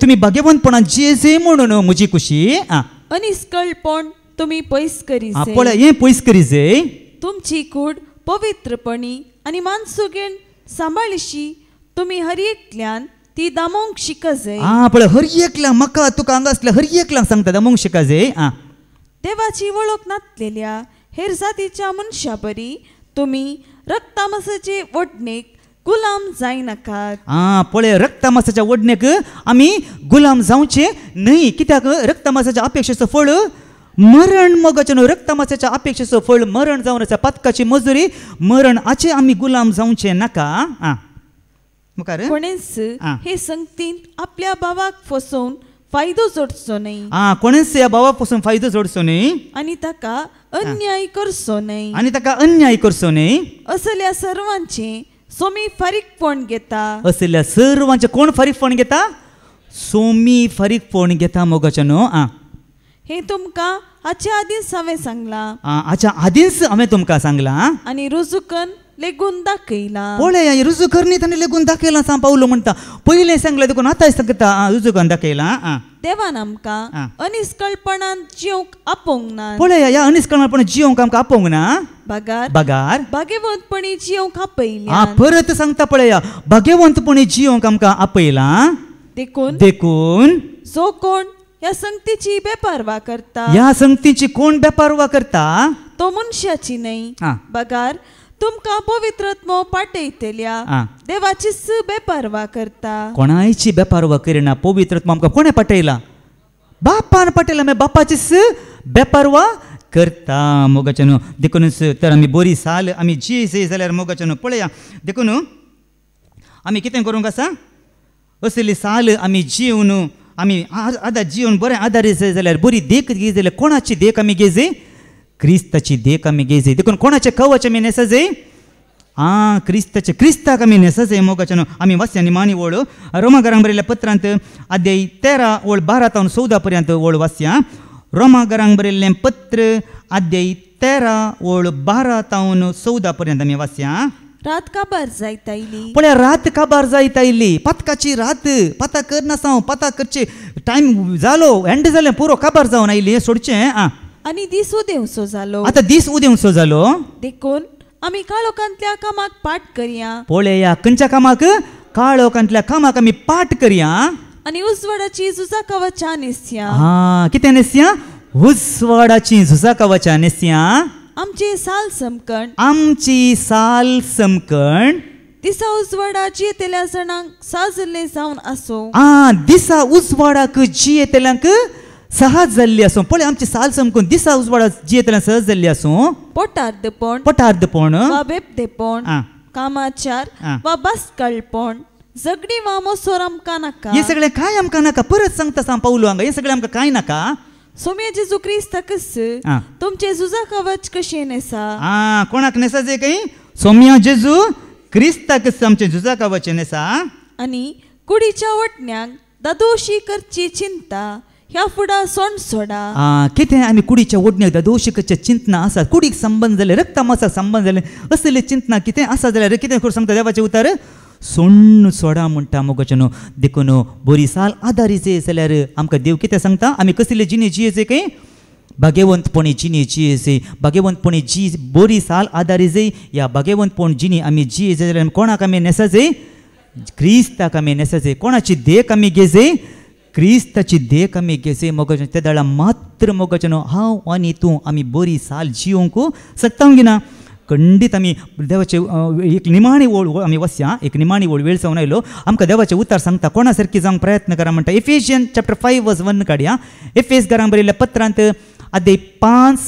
तुमी भाग्यवंतपणान जियेजय म्हणून म्हजी खुशी अनिस्कळपण तुमी पयस करी पळय हें पयस करी जाय तुमची कूड पवित्रपणी आनी मानसुगेण सांबाळशी तुमी हर एकल्यान ती दामोवंक शिका जाय पळय हर एकल्याक म्हाका तुका हांगा आसल्या हर एकल्याक सांगता दामोवंक शिका जाय देवाची वळख नासलेल्या हेर जातीच्या मनशा बरी तुमी रक्तामासाचे वडणेक गुलाम जाय नाकात पळय रक्तामासाच्या वडणेक आमी गुलाम जावचे न्हय कित्याक रक्तामासाच्या अपेक्षेचो फळ मरण मोगचनो रक्तामासाच्या अपेक्षेचो फळ मरण जावन आसा पातकाची मजुरी मरण हाचे आमी गुलाम जावचे नाका मुखार कोणेच हे संगतीन आपल्या भावाक फसोवन फायदो जोडचो न्हय कोणेच ह्या भावाक फसोवन फायदो जोडचो न्हय आनी ताका अन्याय करचो न्हय असल्या सर्वांचे सोमी फारीकपण घेता असल्या सर्वांचे कोण फारीकपण घेता सोमी फारीकपण घेता मोगचनो हे तुमकां हाच्या आदींच हांवें सांगलां हाच्या आदींच हांवें तुमकां सांगलां आनी रुजूकन लेगून दाखयलां पळय रुजूकरनी ताणें लेगून दाखयलां सांग पावलो म्हणटा पयलें सांगलें देखून आतां सांगता रुजूकन दाखयलां देवान आमकां अनिस्कळपणान जिवंक आपोवंक ना पळय ह्या अनिस्कळपणान जिवंक आमकां आपोवंक ना बागार भाग्यवंतपणी जिवंक आपयल्या परत सांगता पळया भाग्यवंतपणी जिवंक आमकां आपयलां देखून जो कोण ह्या संगतीची बेपारवा करता ह्या संगतीची कोण बेपारवा करता तो मनशाची न्हय बागार तुमकां पवित्रत्व पाठयतल्या देवाचीच बेपारवा करता कोणायची बेपारवा करिना पवित्रत्व आमकां कोणें पाठयला बापान पाठयला मागीर बापाचीच बेपारवा करता मोगाचनो देखूनच तर आमी बरी साल आमी जियेजय जाल्यार मोगाचनो पळया देखून आमी कितें करूंक आसा असली साल आमी जिवन आमी आदार जिवन बरें आदारीत जाय जाल्यार बरी देख घे जाल्यार कोणाची देख आमी घे जाय क्रिस्ताची देख आमी घे जाय देखून कोणाचे कवच आमी नेसा जाय क्रिस्ताक आमी नेसा जाय मोगाचनो आमी वाचया निमाणी वळ रोमाकारांक बरयल्ल्या पत्रांत अध्याय 13:12 ते 14 पर्यंत वळ वाचया रोमा घरांक बरयल्लें पत्र अध्याय 13 ओळ 12 तावन 14 पर्यंत आमी वाचया. रात काबार जायत आयली. पळय रात काबार जायत आयली. पथकाची रात पता करनासा पता करचे टायम जालो एंड जालें पुरो काबार जावन आयली सोडचें. आनी दीस उदेवसो जालो. आतां दीस उदेवसो जालो देखून आमी काळोखांतल्या कामाक पाठ करया. पळया खंयच्या कामाक काळोखांतल्या कामाक आमी पाठ करया. आनी उजवाडाची झुजा कवचां न्हेसया. कितें न्हेसया? उजवाडाची झुजा कवचां न्हेसया. आमचे साल समकण. आमची साल समकण. दिसा उजवाडा जियेतेल्या जाणांक साजल्ले जावन आसो. दिसा उजवाडाक जियेतेल्यांक सहज जाल्ली आसूं. पळय आमची साल समकून दिसा उजवाडा जियेतेल्यांक सहज जाल्ली आसूं. पोटार्दपण वा बेबदेपण कामाचार वा बसकळपण झगडी वा मोसोर आमकां नाका. हे सगळें काय आमकां नाका. परत सांगता सांग पावलो हांगा हे सगळें आमकां काय नाका. सोम्या जेजू क्रिस्ताकस तुमचे झुजा कवच कशें नेसा. कोणाक नेसा जे काही सोम्या जेजू क्रिस्ताकस आमचे झुजा कवच नेसा. आनी कुडीच्या वटण्यांक दादोशी करची चिंता ह्या फुडा सोंड सोडा. कितें आमी कुडीच्या ओडण्याक दोशी करचे चिंतना आसा. कुडीक संबंध जाले रक्त मासाक संबंध जाले असले चिंतना कितें आसा जाल्यार कितें करून सांगता देवाचें उतर सोंड सोडा म्हणटा मोगोचेनो. देखून बरी साल आदारी जे जाल्यार आमकां देव कितें सांगता आमी कसले जिणे जियेचे काय भाग्यवंतपणी जिणे जियेचे. भाग्यवंतपणी जी बरी साल आदारी जाय. ह्या भाग्यवंतपण जिणे आमी जियेचे जाल्यार कोणाक आमी नेसा जाय? क्रिस्ताक आमी नेसा जाय. कोणाची देख आमी घेजे? क्रिस्ताची देख आमी घेजे मोगोचेनो. त्या दाळा मात्र मोगोचेनो हांव आनी तूं आमी बरी साल जियोंक शकता गिना. खंडीत आमी देवाचे एक निमाणी ओळ आमी वसया. एक निमाणी ओळ वेळ जावन आयलो. आमकां देवाचे उतर सांगता कोणा सारकी जावंक प्रयत्न करा म्हणटा. Ephesian chapter 5:1 काडया. एफेस घरांक बरयल्ल्या पत्रांत अध्याय 5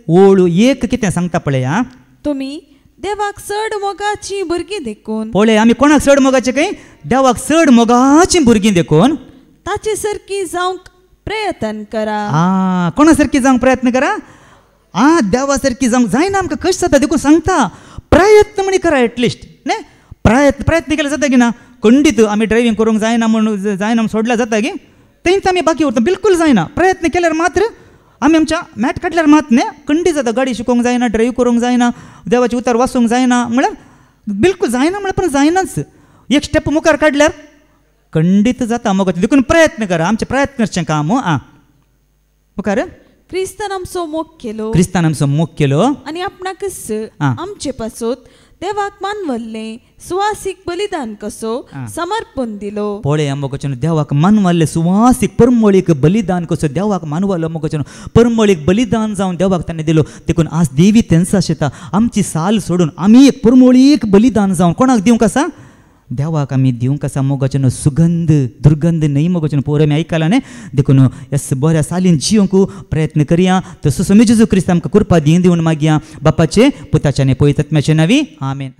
ओळ 1 कितें सांगता पळया. तुमी देवाक चड मोगाची भुरगीं देखून. पळय आमी कोणाक चड मोगाचे काय? देवाक चड मोगाची भुरगीं देखून ताचे सारकी जावंक प्रयत्न करा. कोणा सारकी जावंक प्रयत्न करा. देवा सारकी जावंक जायना आमकां कशें जाता देखून सांगता प्रयत्न म्हणी करा एटलिस्ट न्ही. प्रयत्न केले जाता की ना. खंडीत आमी ड्रायव्हिंग करूंक जायना म्हणून सोडल्या जाता गे तेंच आमी बाकी उरता. बिलकुल जायना. प्रयत्न केल्यार मात्र आमी आमच्या मॅट काडल्यार मात न्ही खंडीत जाता. गाडी शिकोवंक जायना ड्रायव्ह करूंक जायना देवाचे उतर वाचूंक जायना म्हळ्यार बिलकुल जायना म्हळ्यार पण जायनाच. एक स्टेप मुखार काडल्यार खंडीत जाता. मग देखून प्रयत्न करा. आमचे प्रयत्न करचें काम. मुखार क्रिस्तान आमचो मोग केलो. क्रिस्तान आमचो मोग केलो आनी आपणाकच आमचे पासून देवाक मानवल्लें सुवासीक बलिदान कसो समर्पण दिलो. पळय मोगोचेनो देवाक मानवल्लें सुवासीक परमळीक बलिदान कसो देवाक मानवलो मोगोचेनो. परमळीक बलिदान जावन देवाक ताणें दिलो. देखून आज देवी तेंच आशेता आमची साल सोडून आमी एक परमळीक बलिदान जावन कोणाक दिवंक आसा? देवाक आमी दिवंक आसा मोगोचेनो. सुगंध दुर्गंध न्हय मोगोचेनो. पोर आमी आयकलां न्ही. देखून ह्या बऱ्या सालीन जियोंक प्रयत्न करया. तसो सोमी जेजू क्रिस्त आमकां कृपा दिवन मागया. बापाचे पुताचे आनी पवित्र आत्म्याचे नांवी आमेन.